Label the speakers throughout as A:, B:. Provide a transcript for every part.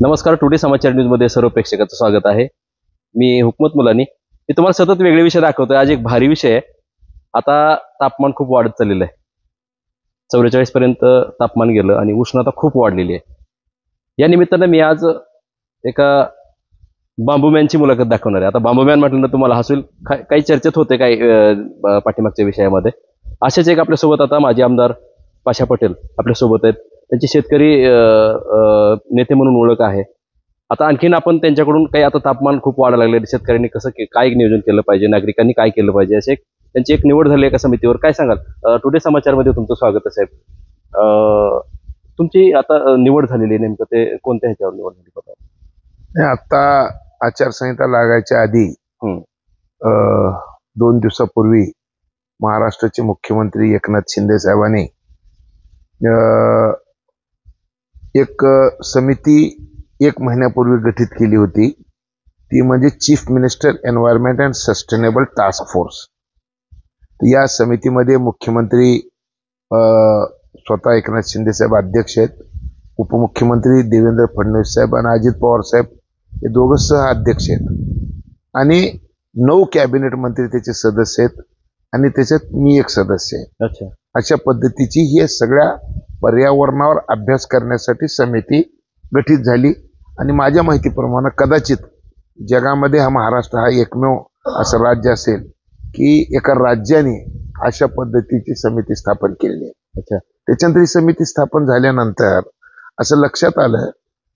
A: नमस्कार. टुडे समाचार न्यूजमध्ये सर्व प्रेक्षकांचं स्वागत आहे. मी हुकमत मुलानी. मी तुम्हाला सतत वेगळे विषय दाखवतोय. आज एक भारी विषय आहे. आता तापमान खूप वाढत चाललेलं आहे. 44 पर्यंत तापमान गेलं आणि उष्णता खूप वाढलेली आहे. या निमित्तानं मी आज एका बांबूमॅनची मुलाखत दाखवणार आहे. आता बांबूमॅन म्हटलं तर तुम्हाला हसूल. काही चर्चेत होते काही पाठीमागच्या विषयामध्ये. असेच एक आपल्यासोबत आता माजी आमदार पाशा पटेल आपल्यासोबत आहेत. त्यांची शेतकरी नेते म्हणून ओळख आहे. आता आणखीन आपण त्यांच्याकडून काही, आता तापमान खूप वाढायला लागले, शेतकऱ्यांनी कसं काय नियोजन केलं पाहिजे, नागरिकांनी काय केलं पाहिजे, असे त्यांची एक निवड झाली एका समितीवर. काय सांगाल? टुडे समाचारमध्ये तुमचं स्वागत आहे साहेब. तुमची आता निवड झालेली, नेमकं ते कोणत्या ह्याच्यावर निवड झाली बघा?
B: आता आचारसंहिता लागायच्या आधी 2 दिवसापूर्वी महाराष्ट्राचे मुख्यमंत्री एकनाथ शिंदे साहेबांनी एक समिती 1 महिन्यापूर्वी गठीत केली होती. ती म्हणजे chief minister environment and sustainable task force. या समितीमध्ये मुख्यमंत्री स्वतः एकनाथ शिंदे साहेब अध्यक्ष आहेत. उपमुख्यमंत्री देवेंद्र फडणवीस साहेब आणि अजित पवार साहेब हे दोघं सह अध्यक्ष आहेत. आणि 9 कॅबिनेट मंत्री त्याचे सदस्य आहेत आणि त्याच्यात मी एक सदस्य आहे.
A: अच्छा.
B: अशा पद्धतीची ही सगळ्या पर्यावरणावर अभ्यास करण्यासाठी समिती गठीत झाली. आणि माझ्या माहितीप्रमाणे कदाचित जगामध्ये महाराष्ट्र हा एकमेव असं राज्य असेल की एका राज्याने अशा पद्धतीची समिती स्थापन केलेली आहे.
A: अच्छा.
B: त्याच्यानंतर ही समिती स्थापन झाल्यानंतर असं लक्षात आलं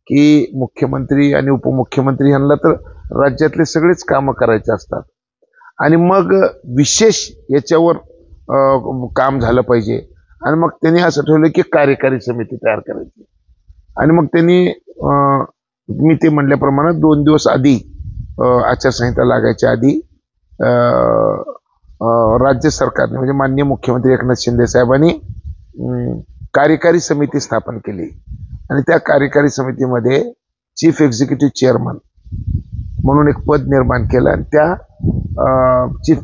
B: की मुख्यमंत्री आणि उपमुख्यमंत्री यांना तर राज्यातले सगळेच कामं करायचे असतात आणि मग विशेष याच्यावर काम झालं पाहिजे. आणि मग त्यांनी असं ठरवलं की कार्यकारी समिती तयार करायची. आणि मग त्यांनी मी ते म्हणल्याप्रमाणे 2 दिवस आधी आचारसंहिता लागायच्या आधी राज्य सरकारने म्हणजे माननीय मुख्यमंत्री एकनाथ शिंदे साहेबांनी कार्यकारी समिती स्थापन केली. आणि त्या कार्यकारी समितीमध्ये चीफ एक्झिक्युटिव्ह चेअरमन म्हणून एक पद निर्माण केलं. आणि त्या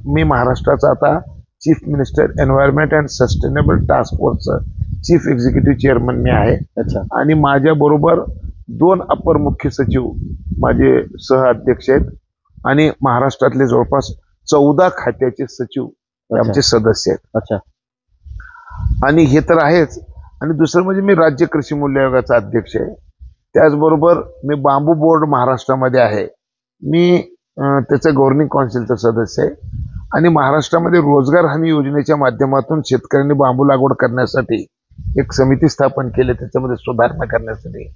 B: मी महाराष्ट्राचा आता chief minister environment and sustainable task फोर्सचं चीफ एक्झिक्युटिव्ह चेअरमन मी आहे.
A: अच्छा.
B: आणि माझ्या बरोबर 2 अपर मुख्य सचिव माझे सह अध्यक्ष आहेत आणि महाराष्ट्रातले जवळपास 14 खात्याचे सचिव आमचे सदस्य आहेत.
A: अच्छा.
B: आणि हे तर आहेच. आणि दुसरं म्हणजे मी राज्य कृषी मूल्य आयोगाचा अध्यक्ष आहे. त्याचबरोबर मी बांबू बोर्ड महाराष्ट्रामध्ये आहे. मी त्याचं गव्हर्निंग काउन्सिलचा सदस्य आहे. आणि महाराष्ट्रामध्ये रोजगार हमी योजनेच्या माध्यमातून शेतकऱ्यांनी बांबू लागवड करण्यासाठी एक समिती स्थापन केली, त्याच्यामध्ये सुधारणा करण्यासाठी.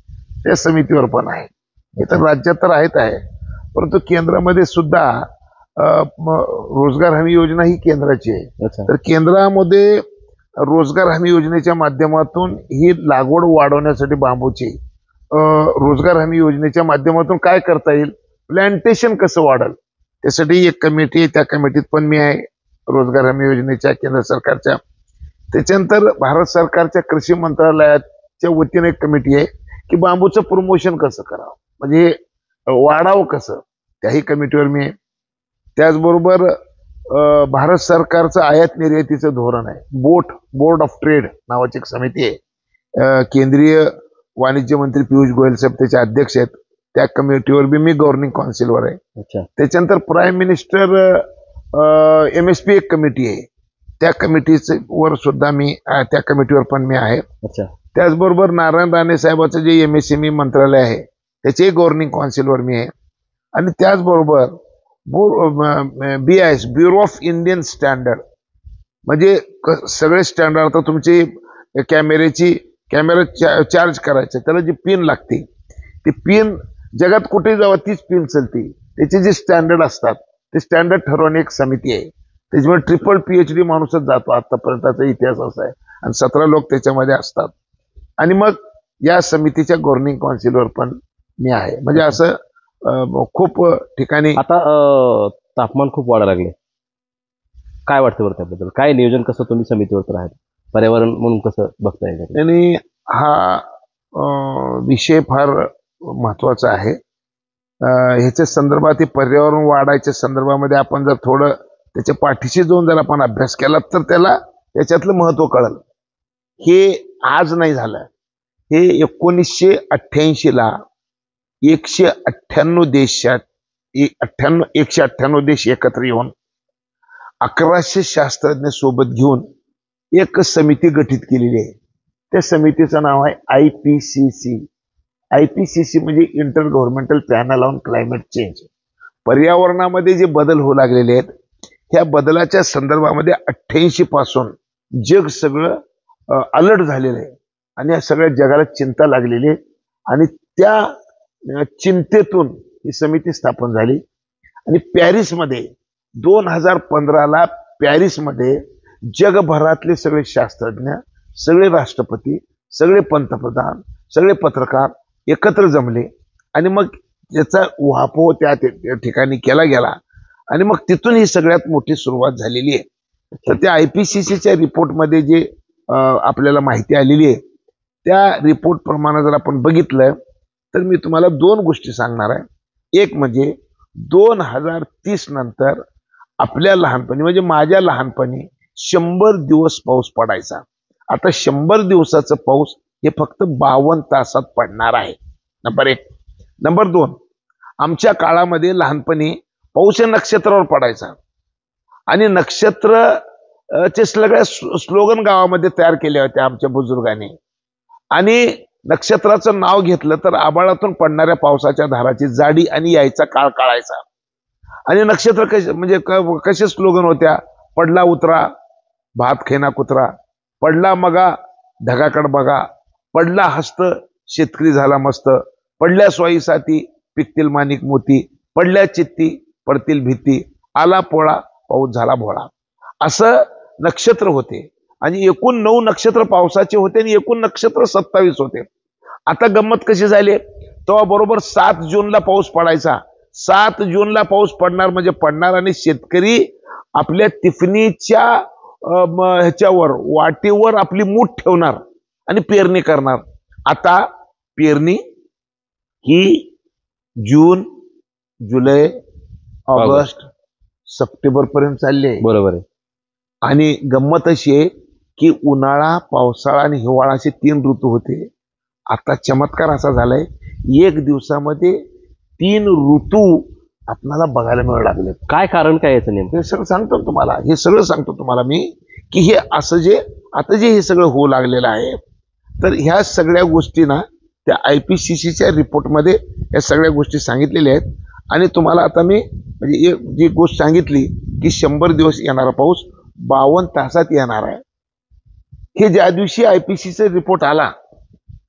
B: त्या समितीवर पण आहे. हे तर राज्यात तर आहे, परंतु केंद्रामध्ये सुद्धा रोजगार हमी योजना ही केंद्राची आहे. तर केंद्रामध्ये रोजगार हमी योजनेच्या माध्यमातून ही लागवड वाढवण्यासाठी बांबूची रोजगार हमी योजनेच्या माध्यमातून काय करता येईल, प्लांटेशन कसं वाढेल, त्यासाठी एक कमिटी आहे. त्या कमिटीत पण मी आहे, रोजगार हमी योजनेच्या केंद्र सरकारच्या. त्याच्यानंतर भारत सरकारच्या कृषी मंत्रालयाच्या वतीने एक कमिटी आहे की बांबूचं प्रमोशन कसं करावं, म्हणजे वाढावं कसं, त्याही कमिटीवर मी आहे. त्याचबरोबर भारत सरकारचं आयात निर्यातीचं धोरण आहे. बोर्ड ऑफ ट्रेड नावाची एक समिती आहे. केंद्रीय वाणिज्य मंत्री पियुष गोयल साहेब त्याचे अध्यक्ष आहेत. त्या कमिटीवर बी मी गव्हर्निंग काउन्सिलवर आहे. त्याच्यानंतर प्राईम मिनिस्टर MSP एक कमिटी आहे. त्या कमिटीवर सुद्धा मी, त्या कमिटीवर पण मी आहे. त्याचबरोबर नारायण राणे साहेबाचं जे MSME मंत्रालय आहे त्याचे गव्हर्निंग काउन्सिलवर मी आहे. आणि त्याचबरोबर BIS bureau of Indian standard, म्हणजे सगळे स्टँडर्ड. आता तुमची कॅमेरा चार्ज करायचे, त्याला जी पिन लागते ती पिन जगात कुठेही जावं तीच पिन चलते. त्याचे जे स्टँडर्ड असतात ते स्टँडर्ड ठरवणे एक समिती आहे. त्याच्यामुळे ट्रिपल PhD माणूसच जातो आतापर्यंतचा इतिहास असा आहे. आणि 17 लोक त्याच्यामध्ये असतात. आणि मग या समितीच्या गव्हर्निंग काउन्सिलवर पण मी आहे. म्हणजे असं खूप ठिकाणी.
A: आता तापमान खूप वाढायला लागले, काय वाटतं बरं त्याबद्दल? काय नियोजन कसं तुम्ही समितीवर तर आहे, पर्यावरण म्हणून कसं बघता येईल?
B: आणि हा विषय फार महत्वाचा आहे. ह्याच्या संदर्भात, पर्यावरण वाढायच्या संदर्भामध्ये आपण जर थोडं त्याच्या पाठीशी जाऊन जर आपण अभ्यास केला तर त्याला त्याच्यातलं महत्व कळेल. हे आज नाही झालं. हे 1988 ला 198 देशात 198 देश एकत्र येऊन 1100 शास्त्रज्ञ सोबत घेऊन एक समिती गठीत केलेली आहे. त्या समितीचं नाव आहे IPCC. IPCC म्हणजे inter governmental panel on climate change. पर्यावरणामध्ये जे बदल होऊ लागलेले आहेत ह्या बदलाच्या संदर्भामध्ये 88 पासून जग सगळं अलर्ट झालेलं आहे आणि या सगळ्या जगाला चिंता लागलेली आहे आणि त्या चिंतेतून ही समिती स्थापन झाली आणि पॅरिसमध्ये 2015ला पॅरिसमध्ये जगभरातले सगळे शास्त्रज्ञ, सगळे राष्ट्रपती, सगळे पंतप्रधान, सगळे पत्रकार एकत्र जमले आणि मग याचा उहापोह त्या ठिकाणी केला गेला आणि मग तिथून ही सगळ्यात मोठी सुरुवात झालेली आहे. तर त्या IPCCच्या रिपोर्टमध्ये जे आपल्याला माहिती आलेली आहे त्या रिपोर्ट प्रमाणे जर आपण बघितलं तर मी तुम्हाला 2 गोष्टी सांगणार आहे. एक म्हणजे 2030 नंतर आपल्या लहानपणी म्हणजे माझ्या लहानपणी 100 दिवस पाऊस पडायचा. आता 100 दिवसाचा पाऊस हे फक्त 52 तासात पडणार आहे. नंबर 1. नंबर 2, आमच्या काळामध्ये लहानपणी पाऊस हे नक्षत्रावर पडायचा आणि नक्षत्र चे सगळ्या स्लोगन गावामध्ये तयार केले होते आमच्या बुजुर्गांनी आणि नक्षत्राचं नाव घेतलं तर आभाळातून पडणाऱ्या पावसाच्या धाराची जाडी आणि यायचा काळ कळायचा. आणि नक्षत्र कसे म्हणजे कसे स्लोगन होत्या, पडला उतरा भात खेना कुत्रा, पडला मगा ढगाकड बघा, पडला हस्त शेतकरी झाला मस्त, पडल्या स्वाईसाती पिकतील माणिक मोती, पडल्या चित्ती पडतील भीती, आला पोळा पाऊस झाला भोळा. असं नक्षत्र होते आणि एकूण 9 नक्षत्र पावसाचे होते आणि एकूण नक्षत्र 27 होते. आता गंमत कशी झाली, तेव्हा बरोबर 7 जूनला पाऊस पडायचा. 7 जूनला पाऊस पडणार म्हणजे पडणार आणि शेतकरी आपल्या तिफणीच्या ह्याच्यावर वाटेवर आपली मूठ ठेवणार आणि पेरणी करणार. आता पेरणी ही जून, जुलै, ऑगस्ट, सप्टेंबर पर्यंत चालली आहे.
A: बरोबर आहे.
B: आणि गंमत अशी आहे की उन्हाळा, पावसाळा आणि हिवाळा असे 3 ऋतू होते. आता चमत्कार असा झालाय 1 दिवसामध्ये 3 ऋतू आपल्याला बघायला मिळू लागले.
A: काय कारण काय याचं नेमकं?
B: हे सगळं सांगतो तुम्हाला, हे सगळं सांगतो तुम्हाला मी की हे असं जे आता जे हे सगळं होऊ लागलेलं आहे तर ह्या सगळ्या गोष्टी ना त्या IPCCच्या रिपोर्टमध्ये या सगळ्या गोष्टी सांगितलेल्या आहेत. आणि तुम्हाला आता मी म्हणजे जी गोष्ट सांगितली की 100 दिवस येणारा पाऊस 52 तासात येणार आहे. हे ज्या दिवशी IPCCचा रिपोर्ट आला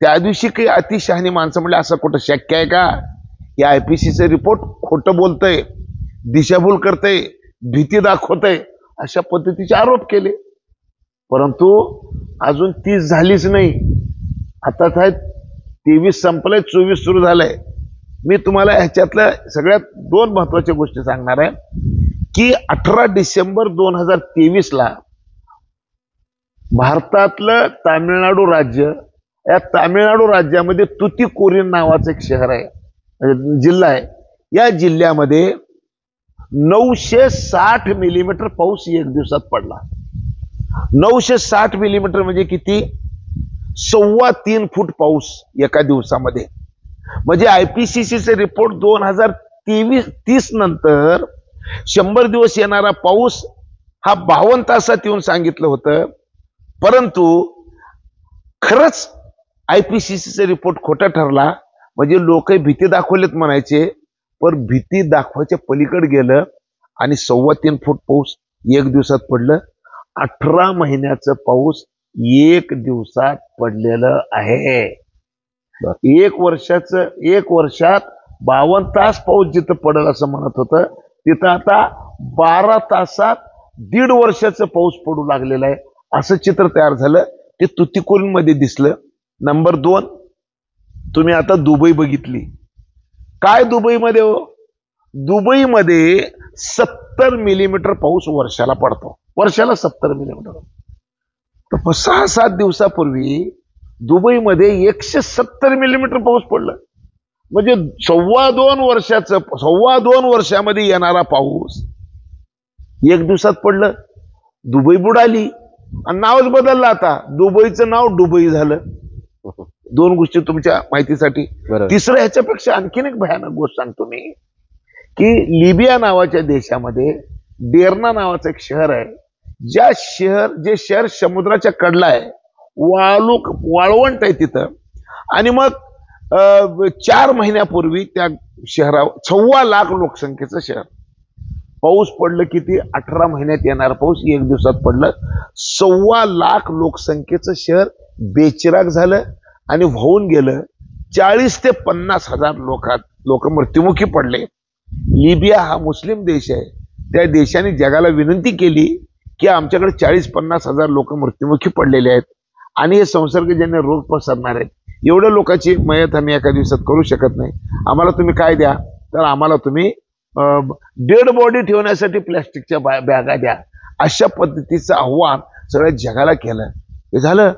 B: त्या दिवशी काही अतिशहाणी माणसं म्हणजे असं कुठं शक्य आहे का? या IPCCचा रिपोर्ट खोटं बोलतंय, दिशाभूल करतंय, भीती दाखवतंय अशा पद्धतीचे आरोप केले. परंतु अजून 30 झालीच नाही. आता 23 संपलंय, 24 सुरू झालंय. मी तुम्हाला ह्याच्यातल्या सगळ्यात 2 महत्वाच्या गोष्टी सांगणार आहे की 18 डिसेंबर 2023 ला भारतातलं तामिळनाडू राज्य, या तामिळनाडू राज्यामध्ये तुतीकोरीन नावाचं एक शहर आहे, जिल्हा आहे. या जिल्ह्यामध्ये 960 मिलीमीटर पाऊस 1 दिवसात पडला. 960 मिलीमीटर म्हणजे किती? 3.25 फूट पाऊस एका दिवसामध्ये. म्हणजे IPCCचे रिपोर्ट 2030 नंतर 100 दिवस येणारा पाऊस हा 52 तासात येऊन सांगितलं होतं. परंतु खरंच IPCCचा रिपोर्ट खोटा ठरला. म्हणजे लोक भीती दाखवलेत म्हणायचे, पण भीती दाखवायच्या पलीकडे गेलं आणि 3.25 फूट पाऊस 1 दिवसात पडलं. 18 महिन्याचं पाऊस 1 दिवसात पडलेलं आहे. 1 वर्षात 52 तास पाऊस जिथं पडेल असं म्हणत होतं तिथं आता 12 तासात 1.5 वर्षाचं पाऊस पडू लागलेला आहे असं चित्र तयार झालं. ते तुतीकोरीन मध्ये दिसलं. नंबर 2, तुम्ही आता दुबई बघितली. काय दुबईमध्ये हो? दुबईमध्ये 70 मिलीमीटर पाऊस वर्षाला पडतो. वर्षाला 70 मिलीमीटर. तर 6-7 दिवसापूर्वी दुबईमध्ये 170 मिलीमीटर पाऊस पडला. म्हणजे 2.25 वर्षामध्ये येणारा पाऊस 1 दिवसात पडलं. दुबई बुडाली आणि नावच बदललं. आता दुबईचं नाव दुबई झालं. 2 गोष्टी तुमच्या माहितीसाठी.
A: बरोबर.
B: तिसरं ह्याच्यापेक्षा आणखीन एक भयानक गोष्ट सांगतो मी, की लिबिया नावाच्या देशामध्ये डेर्ना नावाचं एक शहर आहे. जे शहर समुद्राच्या कडला आहे, वाळवंट आहे तिथं. आणि मग 4 महिन्यापूर्वी त्या शहरावर 1.25 लाख लोकसंख्येचं शहर, पाऊस पडलं किती, 18 महिन्यात येणार पाऊस 1 दिवसात पडलं. 1.25 लाख लोकसंख्येचं शहर बेचिराग झालं आणि वाहून गेलं. 40 ते 50 हजार लोक मृत्युमुखी पडले. लिबिया हा मुस्लिम देश आहे. त्या देशाने जगाला विनंती केली की आमच्याकडे 40-50 हजार लोक मृत्युमुखी पडलेले आहेत आणि हे संसर्गजन्य रोग पसरणार आहेत. एवढ्या लोकांची मयत आम्ही एका दिवसात करू शकत नाही. आम्हाला तुम्ही काय द्या, तर आम्हाला तुम्ही डेड बॉडी ठेवण्यासाठी प्लॅस्टिकच्या बॅगा द्या. अशा पद्धतीचं आव्हान सगळ्या जगाला केलं. हे झालं.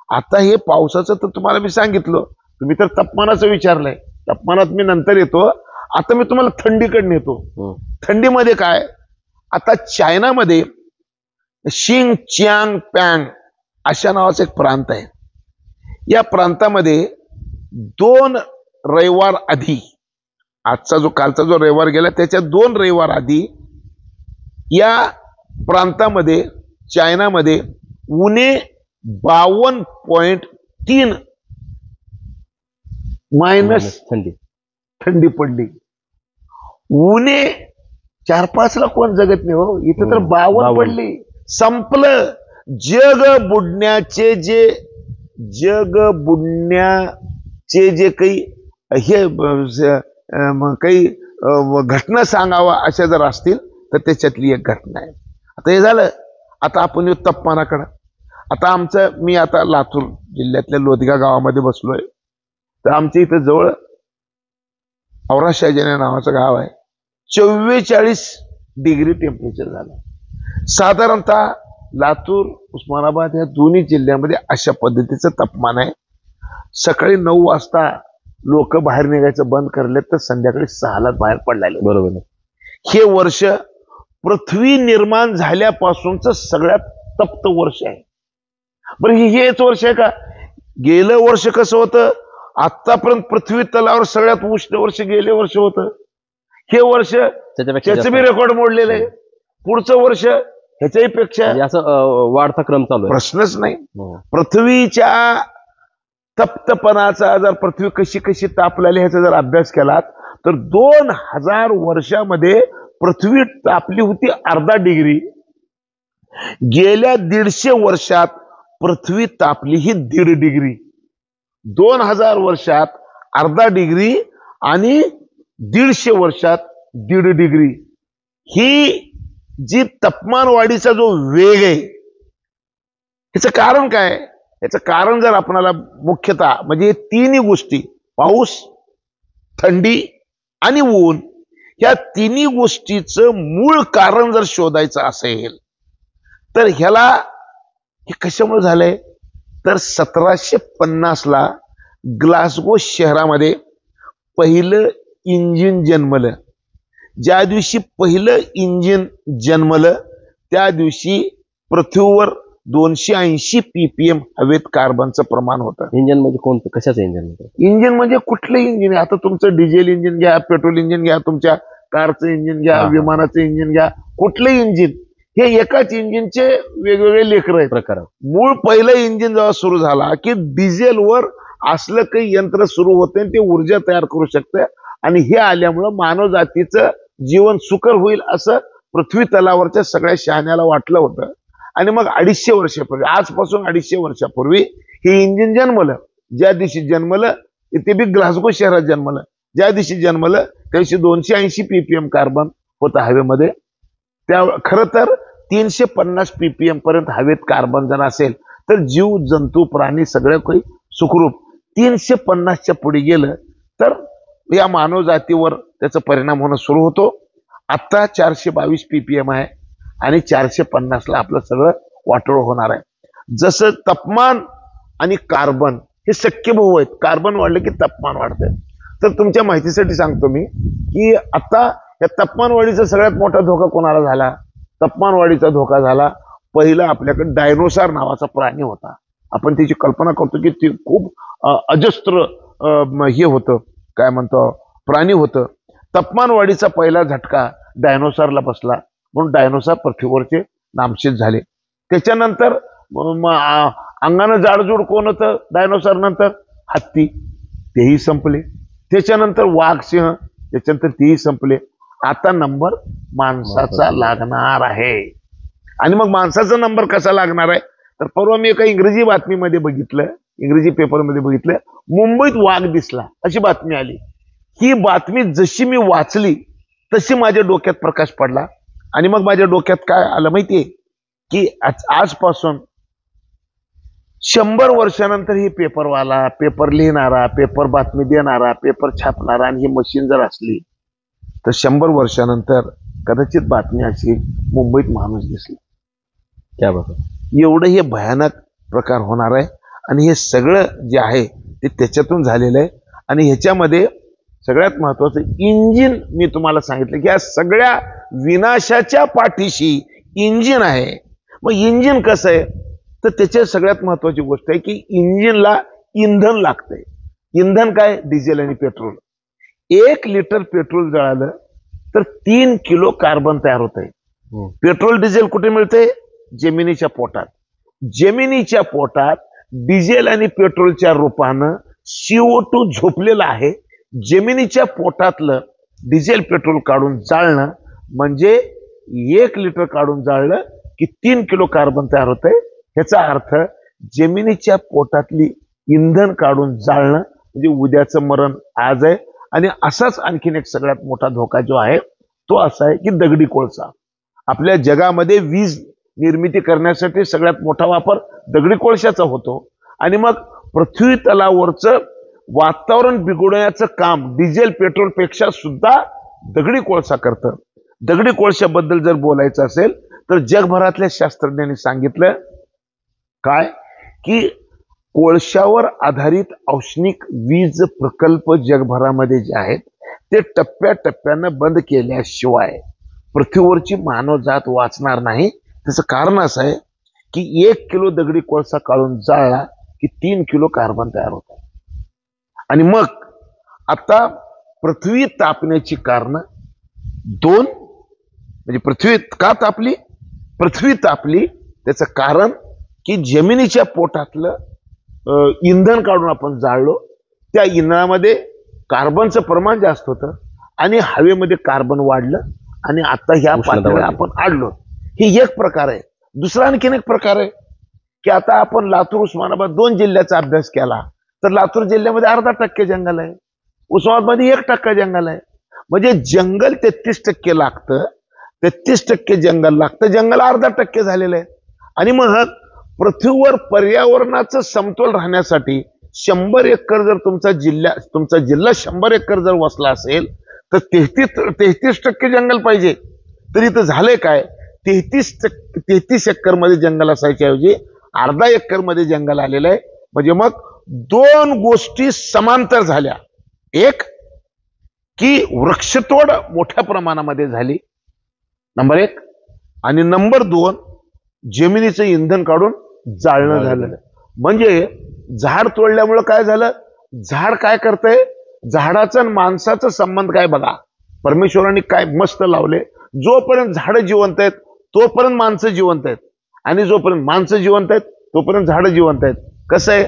B: आता हे पावसाचं तर तुम्हाला मी सांगितलं, तुम्ही तर तापमानाचं विचारलंय. तापमानात मी नंतर येतो. आता मी तुम्हाला थंडीकडे नेतो. थंडीमध्ये काय, आता चायनामध्ये शिंग चियांग पँग अशा नावाचा एक प्रांत आहे. या प्रांतामध्ये 2 रविवार आधी, कालचा जो रविवार गेला त्याच्या 2 रविवार आधी या प्रांतामध्ये, चायनामध्ये उणे 52.3 मायनस थंडी पडली. उणे 4-5 ला कोण जगत नाही हो, इथं तर 52 पडली. संपलं. जग बुडण्याचे जे काही हे काही घटना सांगावा अशा जर असतील तर त्याच्यातली एक घटना आहे. आता हे झालं. आता आपण येऊ तापमानाकडे. आता मी आता लातूर जिल्ह्यातल्या लोदगा गावामध्ये बसलोय. तर आमच्या इथं जवळ औराशाजने नावाचं गाव आहे. 44 डिग्री टेम्परेचर झालं. साधारणतः लातूर, उस्मानाबाद या दोन्ही जिल्ह्यामध्ये अशा पद्धतीचं तापमान आहे. सकाळी 9 वाजता लोक बाहेर निघायचं बंद करले तर संध्याकाळी 6 ला बाहेर पडलेले.
A: बरोबर.
B: हे वर्ष पृथ्वी निर्माण झाल्यापासूनच सगळ्यात तप्त वर्ष आहे. बरं, हेच वर्ष आहे का? गेलं वर्ष कसं होतं, आतापर्यंत पृथ्वी तलावर सगळ्यात उष्ण वर्ष गेले वर्ष होतं. हे वर्ष त्याचं बी रेकॉर्ड मोडलेलं आहे. पुढचं वर्ष ह्याच्याही पेक्षा
A: असं वाढता क्रम चालू आहे.
B: प्रश्नच नाही. पृथ्वीच्या तप्तपणाचा जर पृथ्वी कशी कशी तापलेली ह्याचा जर अभ्यास केला तर 2000 वर्षामध्ये पृथ्वी तापली होती 0.5 डिग्री. गेल्या 150 वर्षात पृथ्वी तापली ही 1.5 डिग्री. 2000 वर्षात 0.5 डिग्री आणि 150 वर्षात 1.5 डिग्री. ही जी तापमान वाढीचा जो वेग आहे, ह्याचं कारण काय? याचं कारण जर आपल्याला मुख्यतः म्हणजे 3 गोष्टी, पाऊस, थंडी आणि ऊन, या 3 गोष्टीचं मूळ कारण जर शोधायचं असेल तर ह्याला हे कशामुळे झालंय, तर 1750 ला ग्लासगो शहरामध्ये पहिलं इंजिन जन्मलं. ज्या दिवशी पहिलं इंजिन जन्मलं त्या दिवशी पृथ्वीवर 280 ppm हवेत कार्बनचं प्रमाण होतं.
A: इंजिन म्हणजे कोणतं, कशाचं इंजिन?
B: इंजिन म्हणजे कुठलं इंजिन आहे? आता तुमचं डिझेल इंजिन घ्या, पेट्रोल इंजिन घ्या, तुमच्या कारचं इंजिन घ्या, विमानाचं इंजिन घ्या, कुठलं इंजिन, हे एकाच इंजिनचे वेगवेगळे लेकर आहेत,
A: प्रकार.
B: मूळ पहिलं इंजिन जेव्हा सुरू झाला की डिझेलवर असलं काही यंत्र सुरू होते ते ऊर्जा तयार करू शकते आणि हे आल्यामुळं मानव जातीचं जीवन सुकर होईल असं पृथ्वी तलावरच्या सगळ्या शहाण्याला वाटलं होतं. आणि मग 250 वर्षापूर्वी, आजपासून 250 वर्षापूर्वी हे इंजिन जन्मलं. ज्या दिवशी जन्मलं ते बी ग्लासगो शहरात जन्मलं. ज्या दिवशी जन्मलं त्या दिवशी 280 ppm कार्बन होतं हवेमध्ये. त्या खरं तर 350 ppm पर्यंत हवेत कार्बन जर असेल तर जीव जंतू प्राणी सगळं काही सुखरूप. 350च्या पुढे गेलं तर या मानव जातीवर त्याचा परिणाम होणं सुरू होतो. आता 422 ppm आहे आणि 450 ला आपलं सगळं वाटोळ होणार आहे. जसं तापमान आणि कार्बन हे सख्य भाऊ आहेत. कार्बन वाढलं की तापमान वाढतं. तर तुमच्या माहितीसाठी सांगतो मी की आता या तापमान वाढीचा सगळ्यात मोठा धोका कोणाला झाला? तापमान वाढीचा धोका झाला पहिला आपल्याकडे डायनोसॉर नावाचा प्राणी होता. आपण त्याची कल्पना करतो की ते खूप अजस्त्र हे होतं, काय म्हणतो, प्राणी होतं. तापमानवाढीचा पहिला झटका डायनोसॉरला बसला, म्हणून डायनोसॉर पृथ्वीवरचे नामशेष झाले. त्याच्यानंतर अंगानं जाडजूड कोण होतं डायनोसॉर नंतर? हत्ती, तेही संपले. त्याच्यानंतर वाघ, सिंह, त्याच्यानंतर तेही संपले. आता नंबर माणसाचा लागणार आहे. आणि मग माणसाचा नंबर कसा लागणार आहे? तर परवा मी एका इंग्रजी बातमीमध्ये बघितलं, इंग्रजी पेपरमध्ये बघितलं, मुंबईत वाघ दिसला अशी बातमी आली. ही बातमी जशी मी वाचली तशी माझ्या डोक्यात प्रकाश पडला. आणि मग माझ्या डोक्यात काय आलं माहितीये की आजपासून 100 वर्षानंतर ही पेपरवाला, पेपर लिहिणारा, पेपर बातमी देणारा, पेपर छापणारा आणि ही मशीन जर असली तर 100 वर्षानंतर कदाचित बातमी अशी, मुंबईत माणूस दिसला.
A: क्या बात.
B: एवढं हे भयानक प्रकार होणार आहे. आणि हे सगळं जे आहे ते त्याच्यातून झालेलं आहे. आणि ह्याच्यामध्ये सगळ्यात महत्वाचं इंजिन, मी तुम्हाला सांगितलं की या सगळ्या विनाशाच्या पाठीशी इंजिन आहे. मग इंजिन कसं आहे? तर त्याच्या सगळ्यात महत्वाची गोष्ट आहे की इंजिनला इंधन लागतंय. इंधन काय? डिझेल आणि पेट्रोल. 1 लिटर पेट्रोल जळालं तर 3 किलो कार्बन तयार होत आहे. पेट्रोल डिझेल कुठे मिळते? जमिनीच्या पोटात. जमिनीच्या पोटात डिझेल आणि पेट्रोलच्या रूपानं CO2 झोपलेला आहे. जमिनीच्या पोटातलं डिझेल पेट्रोल काढून जाळणं म्हणजे 1 लिटर काढून जाळलं की 3 किलो कार्बन तयार होत आहे. ह्याचा अर्थ जमिनीच्या पोटातली इंधन काढून जाळणं म्हणजे उद्याचं मरण आज आहे. आणि असाच आणखीन एक सगळ्यात मोठा धोका जो आहे तो असा आहे की दगडी कोळसा. आपल्या जगामध्ये वीज निर्मिती करण्यासाठी सगळ्यात मोठा वापर दगडी कोळशाचा होतो. आणि मग पृथ्वी तलावरचं वातावरण बिघडवण्याचं काम डिझेल पेट्रोल पेक्षा सुद्धा दगडी कोळसा करतं. दगडी कोळशाबद्दल जर बोलायचं असेल तर जगभरातल्या शास्त्रज्ञांनी सांगितलं काय की कोळशावर आधारित औष्णिक वीज प्रकल्प जगभरामध्ये जे आहेत ते टप्प्याटप्प्यानं बंद केल्याशिवाय पृथ्वीवरची मानवजात वाचणार नाही. त्याचं कारण असं आहे की 1 किलो दगडी कोळसा काढून जाळला की 3 किलो कार्बन तयार होतं. आणि मग आता पृथ्वी तापण्याची कारण 2, म्हणजे पृथ्वी का तापली? पृथ्वी तापली त्याचं कारण की जमिनीच्या पोटातलं इंधन काढून आपण जाळलो, त्या इंधनामध्ये कार्बनचं प्रमाण जास्त होतं आणि हवेमध्ये कार्बन वाढलं आणि आता ह्या पातळीला आपण आडलो. ही एक प्रकार आहे. दुसरा आणखीन एक प्रकार आहे की आता आपण लातूर, उस्मानाबाद 2 जिल्ह्याचा अभ्यास केला तर लातूर जिल्ह्यामध्ये 0.5% जंगल आहे, उस्मानाबादमध्ये 1% जंगल आहे. म्हणजे जंगल 33% लागतं, 33% जंगल लागतं, जंगल 0.5% झालेलं आहे. आणि मग पृथ्वीवर पर्यावरणाचं समतोल राहण्यासाठी 100 एकर जर तुमचा जिल्हा 100 एकर जर वसला असेल तर 33% जंगल पाहिजे. तर इथं झालंय काय? 33 एकर मध्ये जंगल असायच्या ऐवजी 0.5 एकर मध्ये जंगल आलेलं आहे. म्हणजे मग 2 गोष्टी समांतर झाल्या. एक की वृक्षतोड मोठ्या प्रमाणामध्ये झाली, नंबर 1. आणि नंबर 2 जमिनीचं इंधन काढून जाळणं झालं. म्हणजे झाड तोडल्यामुळे काय झालं? झाड काय करतंय? झाडाचा आणि माणसाचा संबंध काय बघा. परमेश्वरांनी काय मस्त लावले, जोपर्यंत झाडं जिवंत आहेत तोपर्यंत माणसं जिवंत आहेत आणि जोपर्यंत माणसं जिवंत आहेत तोपर्यंत झाडं जिवंत आहेत. कसं आहे?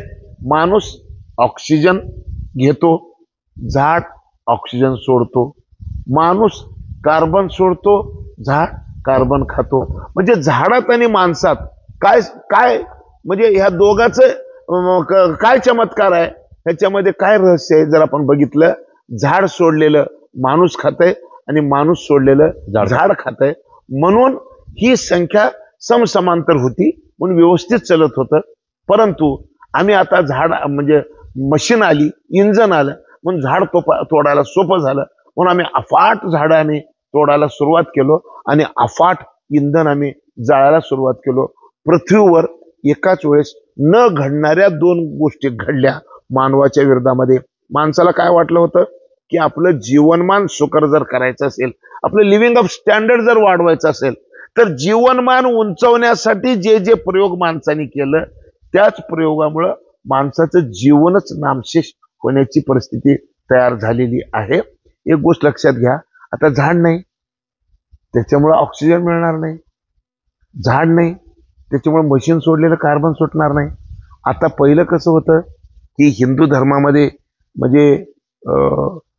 B: माणूस ऑक्सिजन घेतो, झाड ऑक्सिजन सोडतो, माणूस कार्बन सोडतो, झाड कार्बन खातो. म्हणजे झाडात आणि माणसात काय काय म्हणजे ह्या दोघांचं काय चमत्कार आहे? ह्याच्यामध्ये काय रहस्य आहे? जर आपण बघितलं, झाड सोडलेलं माणूस खातंय आणि माणूस सोडलेलं झाड खातंय. म्हणून ही संख्या समसमांतर होती, म्हणून व्यवस्थित चालत होतं. परंतु आम्ही आता झाड म्हणजे मशीन आली, इंजन आलं, म्हणून झाड तोडायला सोपं झालं. म्हणून आम्ही अफाट झाडं आम्ही तोडायला सुरुवात केलो आणि अफाट इंधन आम्ही जाळायला सुरुवात केलो. पृथ्वीवर एकाच वेळेस न घडणाऱ्या 2 गोष्टी घडल्या मानवाच्या विरोधामध्ये. माणसाला काय वाटलं होतं की आपलं जीवनमान सुकर जर करायचं असेल, आपलं लिव्हिंग ऑफ स्टँडर्ड जर वाढवायचं असेल तर जीवनमान उंचवण्यासाठी जे जे प्रयोग माणसाने केलं त्याच प्रयोगामुळं माणसाचं जीवनच नामशेष होण्याची परिस्थिती तयार झालेली आहे. एक गोष्ट लक्षात घ्या, आता झाड नाही त्याच्यामुळे ऑक्सिजन मिळणार नाही, झाड नाही त्याच्यामुळे मशीन सोडलेलं कार्बन सुटणार नाही. आता पहिलं कसं होतं की हिंदू धर्मामध्ये म्हणजे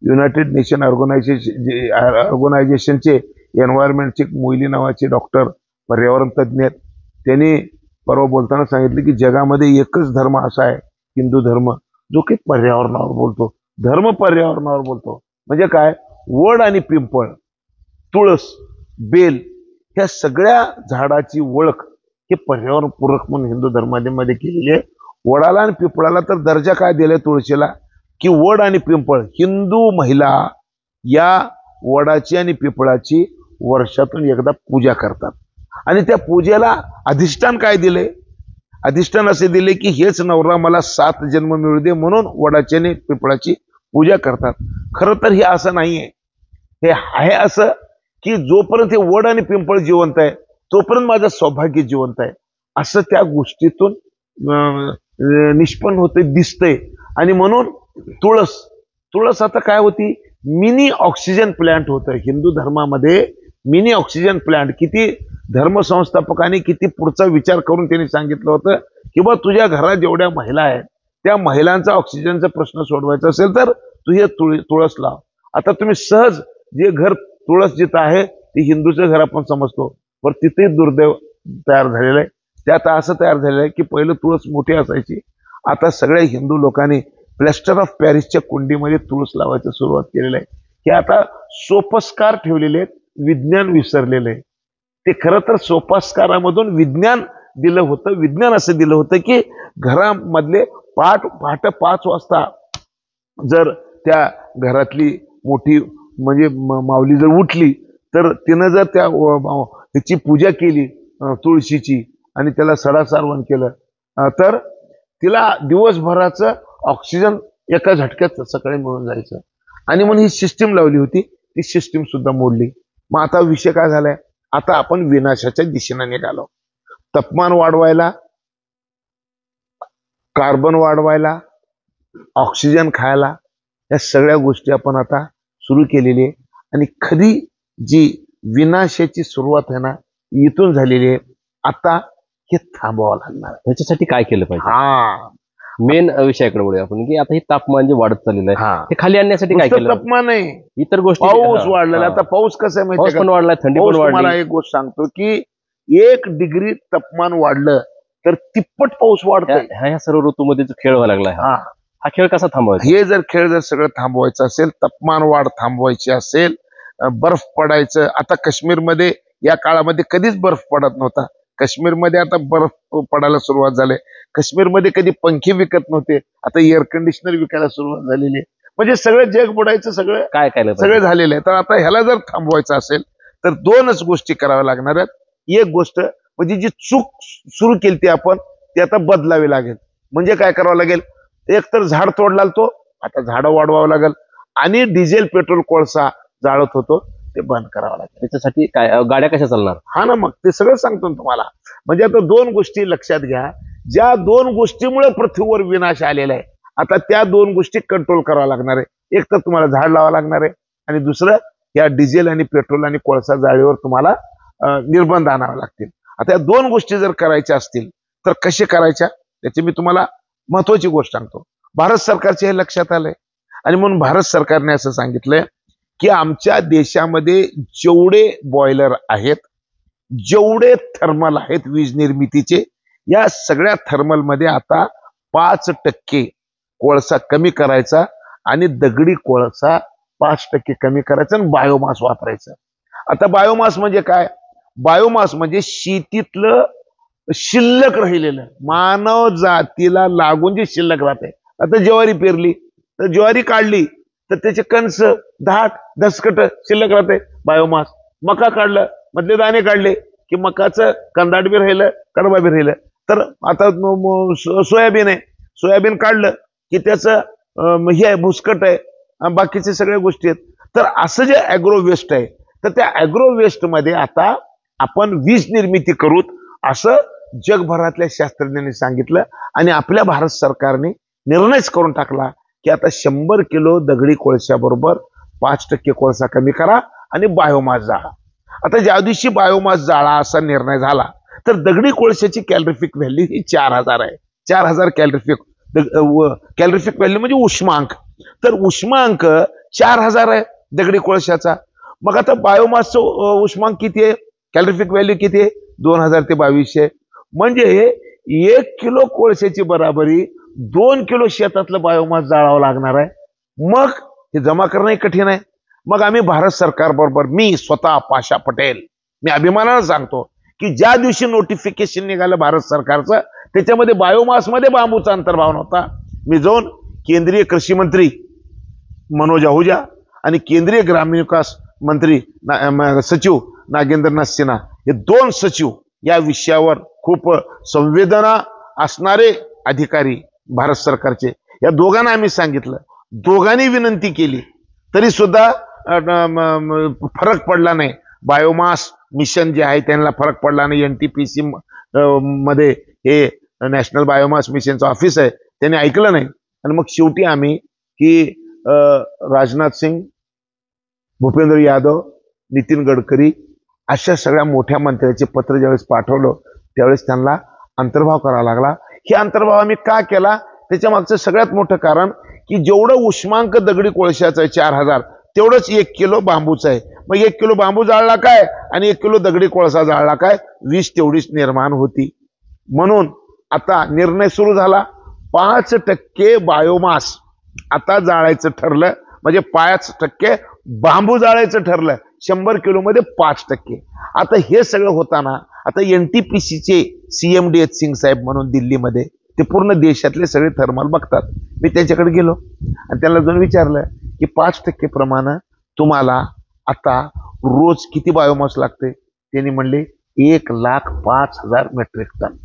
B: युनायटेड नेशन ऑर्गनायझेशनचे एन्व्हायरमेंटचे मोईली नावाचे डॉक्टर पर्यावरण तज्ज्ञ आहेत. त्यांनी परवा बोलताना सांगितलं की जगामध्ये एकच धर्म असा आहे, हिंदू धर्म, जो की पर्यावरणावर बोलतो. धर्म पर्यावरणावर बोलतो म्हणजे काय, वड आणि पिंपळ, तुळस, बेल ह्या सगळ्या झाडाची ओळख हे पर्यावरणपूरक म्हणून हिंदू धर्मामध्ये केलेली आहे. वडाला आणि पिंपळाला तर दर्जा काय दिलाय तुळशीला, की वड आणि पिंपळ, हिंदू महिला या वडाची आणि पिंपळाची वर्षातून एकदा पूजा करतात. आणि त्या पूजेला अधिष्ठान काय दिले, अधिष्ठान असे दिले की हेच नवरा मला 7 जन्म मिळू दे म्हणून वडाची आणि पिंपळाची पूजा करतात. खरं तर हे असं नाहीये, हे आहे असं की जोपर्यंत हे वड आणि पिंपळ जिवंत आहे तोपर्यंत माझं सौभाग्य जिवंत आहे, असं त्या गोष्टीतून निष्पन्न होते, दिसतंय. आणि म्हणून तुळस आता काय होती, मिनी ऑक्सिजन प्लांट होतं हिंदू धर्मामध्ये. मिनी ऑक्सिजन प्लांट किती धर्मसंस्थापकांनी किती पुढचा विचार करून त्यांनी सांगितलं होतं की बा तुझ्या घरात जेवढ्या महिला आहेत त्या महिलांचा ऑक्सिजनचा प्रश्न सोडवायचा असेल तर तू हे तुळस लाव. आता तुम्ही सहज जे घर तुळस जिथं आहे ते हिंदूचं घर आपण समजतो, पण तिथे दुर्दैव तयार झालेलं आहे. ते आता असं तयार झालेलं आहे की पहिलं तुळस मोठी असायची, आता सगळ्या हिंदू लोकांनी प्लॅस्टर ऑफ पॅरिसच्या कुंडीमध्ये तुळस लावायची सुरुवात केलेली आहे. हे आता सोपस्कार ठेवलेले आहेत, विज्ञान विसरलेलं आहे. ते खरं तर सोपस्कारामधून विज्ञान दिलं होतं. विज्ञान असं दिलं होतं की घरामधले पहाटे 5 वाजता जर त्या घरातली मोठी म्हणजे माऊली जर उठली तर तिनं जर त्या ह्याची पूजा केली तुळशीची आणि त्याला सडासारवण केलं तर तिला दिवसभराचं ऑक्सिजन एका झटक्यात सकाळी मिळून जायचं. आणि म्हणून ही सिस्टीम लावली होती, ती सिस्टीम सुद्धा मोडली. मग आता विषय काय झालाय, आता आपण विनाशाच्या दिशेने निघालो. तापमान वाढवायला, कार्बन वाढवायला, ऑक्सिजन खायला, या सगळ्या गोष्टी आपण आता सुरू केलेली आहे. आणि खरी जी विनाशाची सुरुवात आहे ना इथून झालेली आहे. आता हे थांबवावं लागणार.
A: त्याच्यासाठी काय केलं पाहिजे, मेन विषयाकडे वळूया आपण की आता हे तापमान जे वाढत चाललेलं आहे ते खाली आणण्यासाठी काय केलं.
B: तापमान नाही,
A: इतर गोष्टी,
B: पाऊस वाढलेला. आता पाऊस कसं आहे माहिती
A: पण वाढलाय, थंडी पण वाढली.
B: मला एक गोष्ट सांगतो की 1 डिग्री तापमान वाढलं तर तिप्पट पाऊस वाढतो.
A: ह्या सर्व ऋतूमध्ये जो खेळ व्हायला लागलाय, हा खेळ कसा थांबवायचा.
B: हे जर खेळ जर सगळं थांबवायचं असेल, तापमान वाढ थांबवायची असेल, बर्फ पडायचं. आता काश्मीरमध्ये या काळामध्ये कधीच बर्फ पडत नव्हता, काश्मीरमध्ये आता बर्फ पडायला सुरुवात झाली. काश्मीरमध्ये कधी पंखे विकत नव्हते, आता एअर कंडिशनर विकायला सुरुवात झालेली आहे. म्हणजे सगळं जग बुडायचं सगळं
A: काय
B: सगळं झालेलं आहे. तर आता ह्याला जर थांबवायचं असेल तर 2च गोष्टी कराव्या लागणार आहेत. एक गोष्ट म्हणजे जी चूक सुरू केली ती आपण ती आता बदलावी लागेल. म्हणजे काय करावं लागेल, एक तर झाड तोडला तो आता झाडं वाढवावं लागेल, आणि डिझेल पेट्रोल कोळसा जाळत होतो ते बंद करावं लागेल.
A: त्याच्यासाठी काय गाड्या कशा चालणार,
B: हा ना, मग ते सगळं सांगतो तुम्हाला. म्हणजे आता 2 गोष्टी लक्षात घ्या, ज्या 2 गोष्टीमुळे पृथ्वीवर विनाश आलेला आहे, आता त्या 2 गोष्टी कंट्रोल कराव्या लागणार आहे. एक तर तुम्हाला झाड लावावं लागणार आहे, आणि दुसरं या डिझेल आणि पेट्रोल आणि कोळसा जाळीवर तुम्हाला निर्बंध आणावे लागतील. आता या 2 गोष्टी जर करायच्या असतील तर कसे करायच्या त्याची मी तुम्हाला महत्वाची गोष्ट सांगतो. भारत सरकारचे हे लक्षात आलंय, आणि म्हणून भारत सरकारने असं सांगितलंय की आमच्या देशामध्ये जेवढे बॉयलर आहेत, जेवढे थर्मल आहेत वीज निर्मितीचे, या सगळ्या थर्मलमध्ये आता 5% कोळसा कमी करायचा आणि दगडी कोळसा 5% कमी करायचा आणि बायोमास वापरायचं. आता बायोमास म्हणजे काय, बायोमास म्हणजे शेतीतलं शिल्लक राहिलेलं, मानव जातीला लागून जे शिल्लक राहते. आता ज्वारी पेरली तर ज्वारी काढली तर त्याचे कणस, धाट, दसकट शिल्लक राहते, बायोमास. मका काढलं, मधले दाणे काढले की मकाचं कंदाट बी राहिलं, कडबा बी राहिलं. तर आता सोयाबीन आहे, सोयाबीन काढलं की त्याचं हे आहे, भुसकट आहे, बाकीचे सगळ्या गोष्टी आहेत. तर असं जे ऍग्रो वेस्ट आहे, तर त्या ऍग्रो वेस्ट मध्ये आता आपण वीज निर्मिती करूत, असं जगभरातल्या शास्त्रज्ञांनी सांगितलं आणि आपल्या भारत सरकारने निर्णयच करून टाकला की आता 100 किलो दगडी कोळशाबरोबर 5% कोळसा कमी करा आणि बायोमास जाळा. आता ज्या दिवशी बायोमास जाळा असा निर्णय झाला तर दगडी कोळशाची कॅलरिफिक व्हॅल्यू ही 4000 आहे. 4000 कॅलरिफिक व्हॅल्यू म्हणजे उष्मांक. तर उष्मांक 4000 आहे दगडी कोळशाचा. मग आता बायोमासचं उष्मांक किती आहे, कॅलरिफिक व्हॅल्यू किती आहे, 2000 ते 2200. म्हणजे 1 किलो कोळशाची बराबरी 2 किलो शेतातलं बायोमास जाळावं लागणार आहे. मग हे जमा करणं कठीण आहे. मग आम्ही भारत सरकार बरोबर, मी स्वतः पाशा पटेल, मी अभिमानानं सांगतो की ज्या दिवशी नोटिफिकेशन निघालं भारत सरकारचं त्याच्यामध्ये बायोमास मध्ये बांबूचा अंतर्भाव नव्हता. मी जाऊन केंद्रीय कृषी मंत्री मनोज आहुजा आणि केंद्रीय ग्रामीण विकास मंत्री सचिव नागेंद्रनाथ सिन्हा हे 2 सचिव या विषयावर खूप संवेदना असणारे अधिकारी भारत सरकारचे, या दोघांना आम्ही सांगितलं. दोघांनी विनंती केली तरी सुद्धा फरक पडला नाही. बायोमास मिशन जे आहे त्यांना फरक पडला नाही. NTPC मध्ये हे नॅशनल बायोमास मिशनचं ऑफिस आहे, त्यांनी ऐकलं नाही. आणि मग शेवटी आम्ही की राजनाथ सिंग, भूपेंद्र यादव, नितीन गडकरी अशा सगळ्या मोठ्या मंत्र्याचे पत्र ज्यावेळेस पाठवलं त्यावेळेस त्यांना अंतर्भाव करावा लागला. हे अंतर्भाव आम्ही का केला त्याच्या मागचं सगळ्यात मोठं कारण की जेवढं उष्मांक दगडी कोळशाचं आहे 4000 तेवढंच 1 किलो बांबूचं आहे. मग 1 किलो बांबू जाळला काय आणि 1 किलो दगडी कोळसा जाळला काय, वीज तेवढीच निर्माण होती. म्हणून आता निर्णय सुरू झाला, 5% बायोमास आता जाळायचं ठरलं. म्हणजे 5% बांबू जाळायचं ठरलं. 100 किलो मध्ये 5%. आता हे सगळं होताना आता NTPCचे CMD सिंग साहेब म्हणून दिल्लीमध्ये ते पूर्ण देशातले सगळे थर्मल बघतात. मी त्यांच्याकडे गेलो आणि त्यांना जाऊन विचारलं की 5% प्रमाणे तुम्हाला आता रोज किती बायोमास लागते. त्यांनी म्हणले 1,05,000 मेट्रिक टन.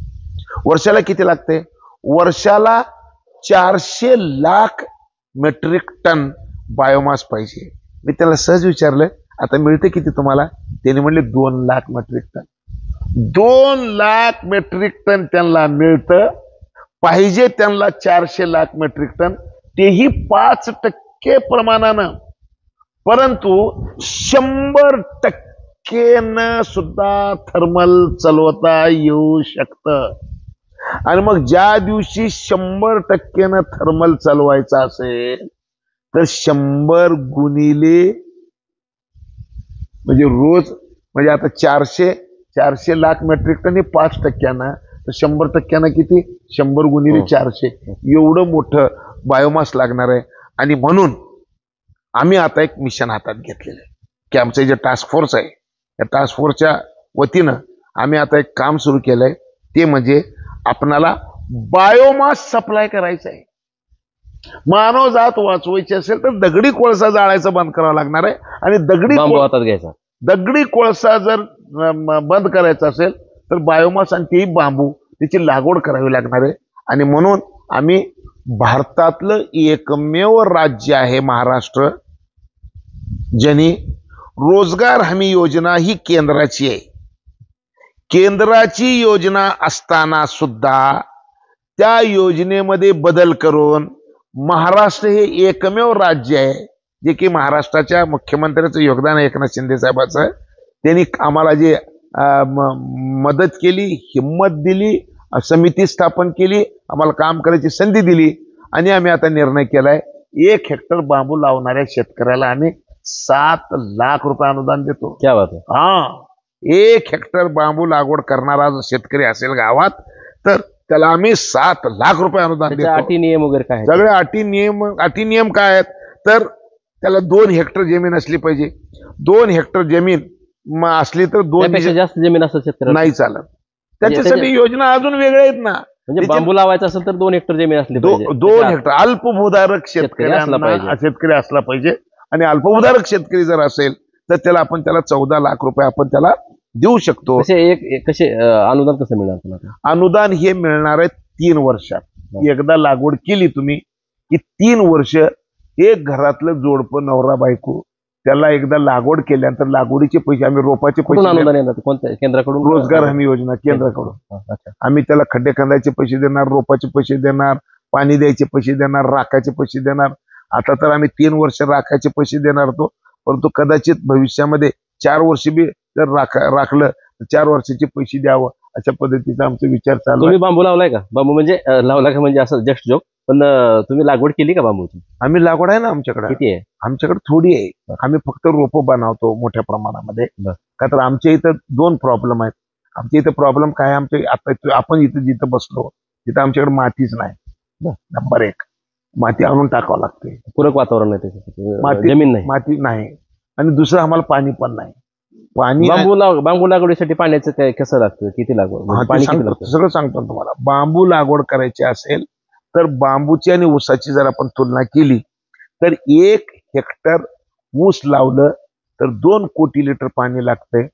B: वर्षाला किती लागते, वर्षाला 400 लाख मेट्रिक टन बायोमास पाहिजे. मी त्याला सहज विचारलं आता मिळते किती तुम्हाला, त्यांनी म्हणले 2 lakh metric ton. 2 lakh metric ton त्यांना मिळतं. पाहिजे त्यांना 400 लाख मेट्रिक टन, तेही 5% प्रमाणानं. परंतु 100% सुद्धा थर्मल चालवता येऊ शकतं. आणि मग ज्या दिवशी 100% थर्मल चालवायचं असेल तर 100 गुणिले म्हणजे रोज म्हणजे आता 400 लाख मेट्रिक टन हे 5%, तर 100% किती, 100 गुणिले 400 एवढं मोठं बायोमास लागणार आहे. आणि म्हणून आम्ही आता एक मिशन हातात घेतलेलं आहे की आमचं जे टास्क फोर्स आहे त्या टास्क फोर्सच्या वतीनं आम्ही आता एक काम सुरू केलंय. ते म्हणजे आपणाला बायोमास सप्लाय करायचं आहे. मानव जात वाचवायची असेल तर दगडी कोळसा जाळायचं बंद करावं लागणार आहे. आणि दगडी कोळसा जर बंद करायचा असेल तर बायोमास आणि तेही बांबू त्याची लागवड करावी लागणार आहे. आणि म्हणून आम्ही भारतातलं एकमेव राज्य आहे महाराष्ट्र ज्यांनी रोजगार हमी योजना ही केंद्राची आहे. केंद्राची योजना असताना सुद्धा त्या योजनेमध्ये बदल करून महाराष्ट्र हे एकमेव राज्य आहे जे की महाराष्ट्राच्या मुख्यमंत्र्याचं योगदान आहे, एकनाथ शिंदे साहेबांचं. त्यांनी आम्हाला जे मदत केली, हिम्मत दिली, समिती स्थापन केली, आम्हाला काम करायची संधी दिली. आणि आम्ही आता निर्णय केलाय 1 हेक्टर बांबू लावणाऱ्या शेतकऱ्याला आम्ही 7 लाख रुपये अनुदान देतो.
A: क्या बात आहे.
B: हा, 1 हेक्टर बांबू लागवड करणारा जो शेतकरी असेल गावात तर त्याला आम्ही 7 लाख रुपये अनुदान देतो.
A: अटी नियम वगैरे काय,
B: सगळे अटी नियम काय आहेत तर त्याला 2 हेक्टर जमीन असली पाहिजे. 2 हेक्टर जमीन असली तर 2
A: जास्त जमीन असं शेतकरी
B: नाही चालत. त्याच्यासाठी योजना अजून वेगळ्या आहेत ना.
A: म्हणजे बांबू लावायचा असेल तर 2 हेक्टर जमीन असली पाहिजे.
B: 2 हेक्टर अल्पभूधारक शेतकरी असला पाहिजे. आणि अल्पभूधारक शेतकरी जर असेल तर त्याला 14 लाख रुपये आपण त्याला देऊ शकतो.
A: कसे अनुदान कसं मिळणार तुम्हाला?
B: अनुदान हे मिळणार आहे 3 वर्षात. एकदा लागवड केली तुम्ही की 3 वर्ष एक घरातलं जोडपं नवरा बायको त्याला एकदा लागवड केल्यानंतर लागवडीचे पैसे आम्ही रोपाचे
A: कुठून
B: पैसे
A: अनुदान येणार कोणत्या केंद्राकडून?
B: रोजगार हमी योजना केंद्राकडून.
A: अच्छा.
B: आम्ही त्याला खड्डे खंदायचे पैसे देणार, रोपाचे पैसे देणार, पाणी द्यायचे पैसे देणार, राखाचे पैसे देणार. आता तर आम्ही 3 वर्ष राखाचे पैसे देणार होतो, परंतु कदाचित भविष्यामध्ये 4 वर्ष बी जर राखलं तर 4 वर्षाचे पैसे द्यावं अशा पद्धतीचा आमचा विचार चालू आहे.
A: तुम्ही बांबू लावलाय का? बांबू म्हणजे लावला का म्हणजे असं जस्ट जोक, पण तुम्ही लागवड केली का बांबूची?
B: आम्ही लागवड आहे ना आमच्याकडे.
A: किती आहे?
B: आमच्याकडे थोडी आहे. आम्ही फक्त रोपं बनवतो मोठ्या प्रमाणामध्ये.
A: बरं.
B: का तर आमच्या इथं 2 प्रॉब्लेम आहेत. आमच्या इथं प्रॉब्लेम काय आहे, आमच्या आता आपण इथं जिथं बसलो तिथं आमच्याकडे मातीच नाही. नंबर 1 माती आणून टाकावं लागते.
A: पूरक वातावरण आहे त्याच्यासाठी,
B: माती
A: जमीन नाही.
B: माती नाही आणि दुसरं आम्हाला पाणी पण नाही. पाणी
A: बांबू लागवडीसाठी पाण्याचं काय कसं लागतं? किती लागवड
B: हा, ते
A: पाणी किती
B: सांगतो,
A: लागतं?
B: सगळं सांगतो तुम्हाला. बांबू लागवड करायची असेल तर बांबूची आणि ऊसाची जर आपण तुलना केली तर 1 हेक्टर ऊस लावलं तर 2 कोटी लिटर पाणी लागतंय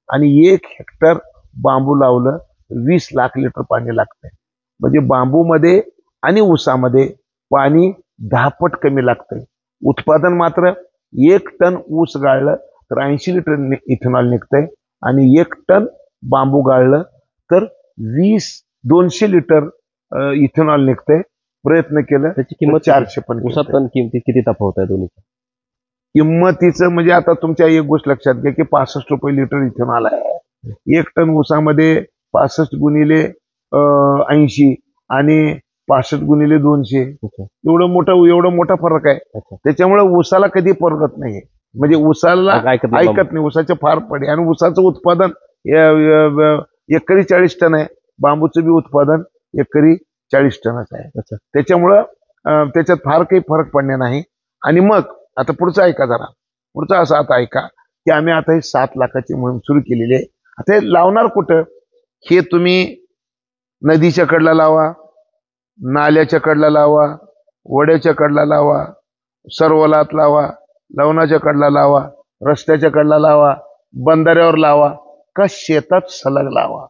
B: आणि 1 हेक्टर बांबू लावलं 20 लाख लिटर पाणी लागतंय. म्हणजे बांबूमध्ये आणि ऊसामध्ये पाणी 10 पट कमी लागतंय. उत्पादन मात्र 1 टन ऊस गाळलं तर 80 लिटर इथेनॉल निघतंय आणि 1 टन बांबू गाळलं तर 200 लिटर इथेनॉल निघतंय. प्रयत्न केलं
A: त्याची किंमत
B: 400 पण
A: ऊसात पण किमती किती तफावत आहे दोन्ही?
B: किंमतीचं म्हणजे आता तुमच्या एक गोष्ट लक्षात घ्या की 65 रुपये लिटर इथेनॉल आहे. 1 टन ऊसामध्ये 65 गुणिले 80 आणि 65 गुणिले 200 एवढं मोठा फरक आहे. त्याच्यामुळे ऊसाला कधी परवडत नाही. म्हणजे ऊसाला ऐकत नाही, ऊसाचे फार पडे. आणि ऊसाचं उत्पादन एकरी 40 टन आहे. बांबूचं बी उत्पादन एकरी 40 टनच आहे. त्याच्यामुळं त्याच्यात फार काही फरक पडणे नाही. आणि मग आता पुढचं ऐका जरा. पुढचं असं आता ऐका की आम्ही आता ही 7 लाखाची मोहीम सुरू केलेली आहे. आता हे लावणार कुठं? हे तुम्ही नदीच्या कडला लावा, नाल्याच्या कडला लावा, वड्याच्या कडला लावा, सरवलात लावा, लवणाच्या कडला लावा, रस्त्याच्या कडला लावा, बंधाऱ्यावर लावा, का शेतात सलग लावा,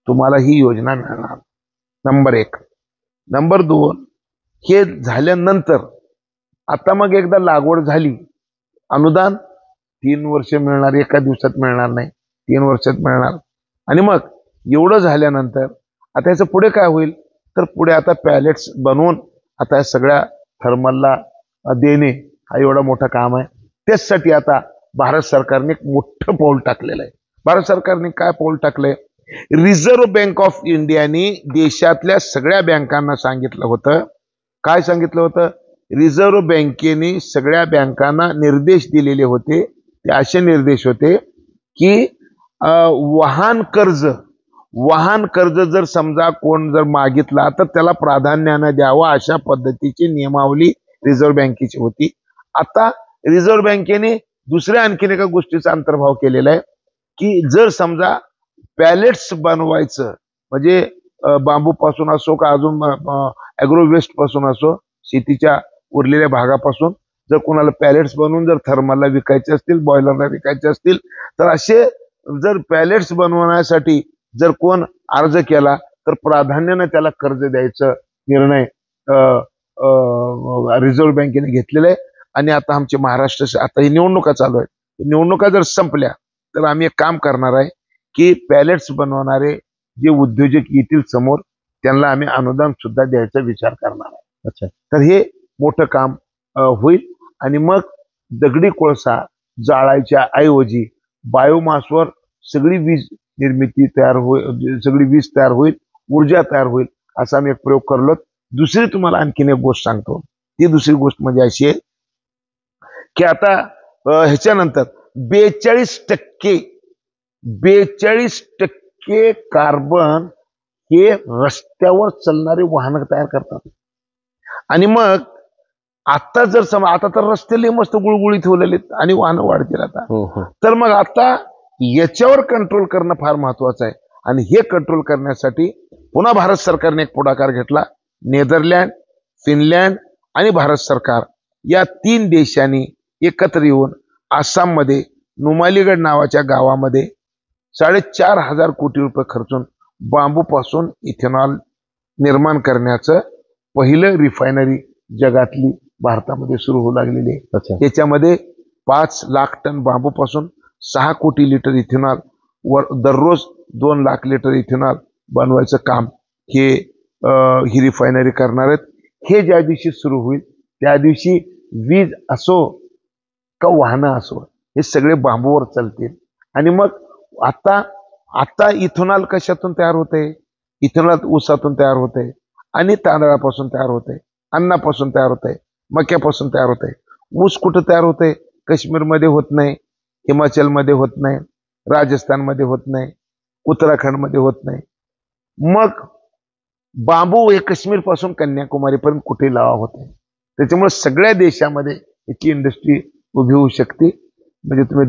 B: तुम्हाला ही योजना मिळणार. नंबर 1. नंबर 2, हे झाल्यानंतर आता मग एकदा लागवड झाली, अनुदान 3 वर्ष मिळणार, एका दिवसात मिळणार नाही, 3 वर्षात मिळणार. आणि मग एवढं झाल्यानंतर आता याचं पुढे काय होईल तर पुढे आता पॅलेट्स बनवून आता या सगळ्या थर्मलला देणे हा एवढा मोठा काम आहे. त्याचसाठी आता भारत सरकारने एक मोठं पाऊल टाकलेलं आहे. भारत सरकारने काय पाऊल टाकलंय? रिझर्व्ह बँक ऑफ इंडियाने देशातल्या सगळ्या बँकांना सांगितलं होतं. काय सांगितलं होतं? रिझर्व्ह बँकेने सगळ्या बँकांना निर्देश दिलेले होते. ते असे निर्देश होते की वाहन कर्ज जर समजा कोण जर मागितला तर त्याला प्राधान्याने द्यावं, अशा पद्धतीची नियमावली रिझर्व्ह बँकेची होती. आता रिझर्व्ह बँकेने दुसऱ्या आणखीन एका गोष्टीचा अंतर्भाव केलेला आहे की जर समजा पॅलेट्स बनवायचं म्हणजे बांबूपासून असो का अजून ॲग्रो वेस्ट पासून असो, शेतीच्या उरलेल्या भागापासून जर कोणाला पॅलेट्स बनवून जर थर्मलला विकायचे असतील, बॉयलरला विकायचे असतील, तर असे जर पॅलेट्स बनवण्यासाठी जर कोण अर्ज केला तर प्राधान्याने त्याला कर्ज द्यायचा निर्णय रिझर्व्ह बँकेने घेतलेला आहे. आणि आता आमचे महाराष्ट्र आता ही निवडणुका चालू आहेत. निवडणुका जर संपल्या तर आम्ही एक काम करणार आहे की पॅलेट्स बनवणारे जे उद्योजक येतील समोर त्यांना आम्ही अनुदान सुद्धा द्यायचा विचार करणार आहे.
A: अच्छा.
B: तर हे मोठं काम होईल. आणि मग दगडी कोळसा जाळायच्या ऐवजी बायोमासवर सगळी वीज निर्मिती तयार होईल, सगळी वीज तयार होईल, ऊर्जा तयार होईल, असा आम्ही एक प्रयोग करलो. दुसरी तुम्हाला आणखीन एक गोष्ट सांगतो. ती दुसरी गोष्ट म्हणजे अशी आहे की आता ह्याच्यानंतर 42% कार्बन हे रस्त्यावर चालणारे वाहन तयार करतात. आणि मग आता जर आता तर रस्ते मस्त गुळगुळीत ठेवलेले आणि वाहनं वाढतील आता. तर मग आता याच्यावर कंट्रोल करणं फार महत्वाचं आहे. आणि हे कंट्रोल करण्यासाठी पुन्हा भारत सरकारने एक पुढाकार घेतला. नेदरलँड, फिनलँड आणि भारत सरकार या 3 देशांनी एकत्र येऊन आसाममध्ये नुमालीगड नावाच्या गावामध्ये 4,500 कोटी रुपये खर्चून बांबूपासून इथेनॉल निर्माण करण्याचं पहिलं रिफायनरी जगातली भारतामध्ये सुरू होऊ लागलेली आहे. त्याच्यामध्ये 5 लाख टन बांबूपासून 6 कोटी लिटर इथेनॉल वर दररोज 2 लाख लिटर इथेनॉल बनवायचं काम हे ही रिफायनरी करणार आहेत. हे ज्या दिवशी सुरू होईल त्या दिवशी वीज असो का वाहनं असो हे सगळे बांबूवर चालतील. आणि मग आता इथेनॉल कशातून तयार होते? इथेनॉल ऊसातून तयार होते आणि तांदळापासून तयार होते, अन्नापासून तयार होते, मक्यापासून तयार होते. ऊस कुठं तयार होते? काश्मीरमध्ये होत नाही, हिमाचलमध्ये होत नाही, राजस्थानमध्ये होत नाही, उत्तराखंडमध्ये होत नाही. मग बांबू हे काश्मीर पासून कन्याकुमारीपर्यंत कुठे लावा होते. त्याच्यामुळे सगळ्या देशामध्ये याची इंडस्ट्री उभी होऊ शकते. म्हणजे तुम्ही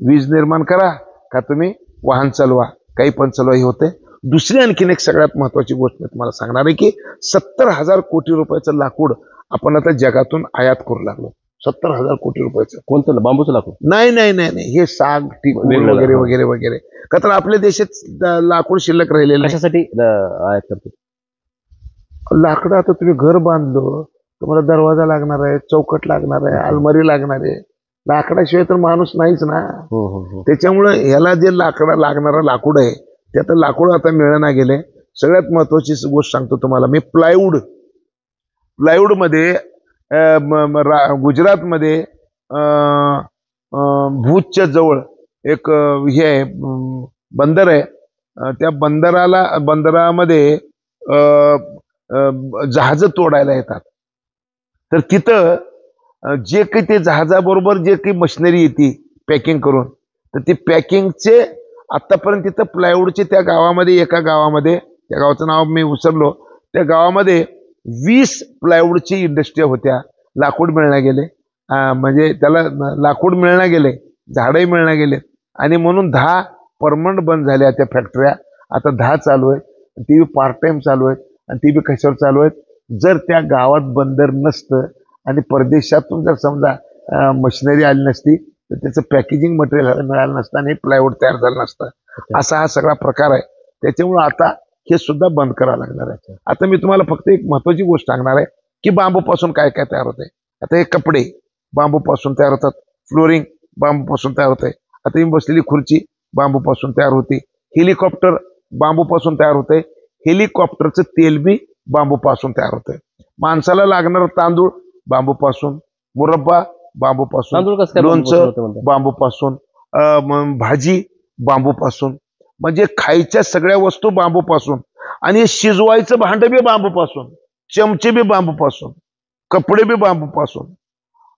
B: वीज निर्माण करा का तुम्ही वाहन चालवा, काही पण चालवा हे होते. दुसरी आणखीन एक सगळ्यात महत्वाची गोष्ट मी तुम्हाला सांगणार आहे की 70,000 कोटी रुपयाचं लाकूड आपण आता जगातून आयात करू लागलो. 70,000 कोटी रुपयाचं.
A: कोणतं बांबूचं लाकूड?
B: नाही, हे साग टिकून
A: वेगवेगळं,
B: वगैरे
A: हा.
B: वगैरे वगैरे. का तर आपल्या देशात लाकूड शिल्लक राहिलेलं नाही.
A: कशासाठी आयात करतो?
B: लाकडं आता तुम्ही घर बांधलं, तुम्हाला दरवाजा लागणार आहे, चौकट लागणार आहे, अलमारी लागणार आहे. लाकडाशिवाय तर माणूस नाहीच ना. त्याच्यामुळे ह्याला जे लागणारं लाकूड आहे ते आता लाकूड आता मिळेना गेले. सगळ्यात महत्वाची गोष्ट सांगतो तुम्हाला मी, प्लायवूड मध्ये गुजरातमध्ये भूजच्या जवळ एक हे आहे, बंदर आहे. त्या बंदरामध्ये जहाज तोडायला येतात. तर तिथं जे काही ते जहाजाबरोबर जे काही मशिनरी येते पॅकिंग करून, तर ती पॅकिंगचे आतापर्यंत तिथं प्लायवूडचे त्या गावामध्ये, एका गावामध्ये, त्या गावाचं नाव मी विसरलो, त्या गावामध्ये 20 प्लायवूडची इंडस्ट्री होत्या. लाकूड मिळण्या गेले, म्हणजे त्याला लाकूड मिळण्या गेले, झाडही मिळण्या गेले आणि म्हणून 10 परमनंट बंद झाल्या त्या फॅक्टऱ्या. आता 10 चालू आहेत. ती बी पार्ट टाइम चालू आहेत. आणि ती बी कशावर चालू आहेत? जर त्या गावात बंदर नसतं आणि परदेशातून जर समजा मशिनरी आली नसती तर त्याचं पॅकेजिंग मटेरियल मिळालं नसतं आणि प्लायवूड तयार झालं नसतं. असा हा सगळा प्रकार आहे. त्याच्यामुळे आता हे सुद्धा बंद करावं लागणार आहे. आता मी तुम्हाला फक्त एक महत्वाची गोष्ट सांगणार आहे की बांबूपासून काय काय तयार होते. आता हे कपडे बांबूपासून तयार होतात, फ्लोरिंग बांबूपासून तयार होते, आता ही बसलेली खुर्ची बांबूपासून तयार होते, हेलिकॉप्टर बांबूपासून तयार होते, हेलिकॉप्टरचं तेल बी बांबूपासून तयार होते, माणसाला लागणार तांदूळ बांबूपासून, मुरब्बा बांबूपासून, लोणचं बांबूपासून, भाजी बांबूपासून, म्हणजे खायच्या सगळ्या वस्तू बांबूपासून. आणि शिजवायचं भांड बी बांबूपासून, चमचे बी बांबूपासून, कपडे बी बांबूपासून,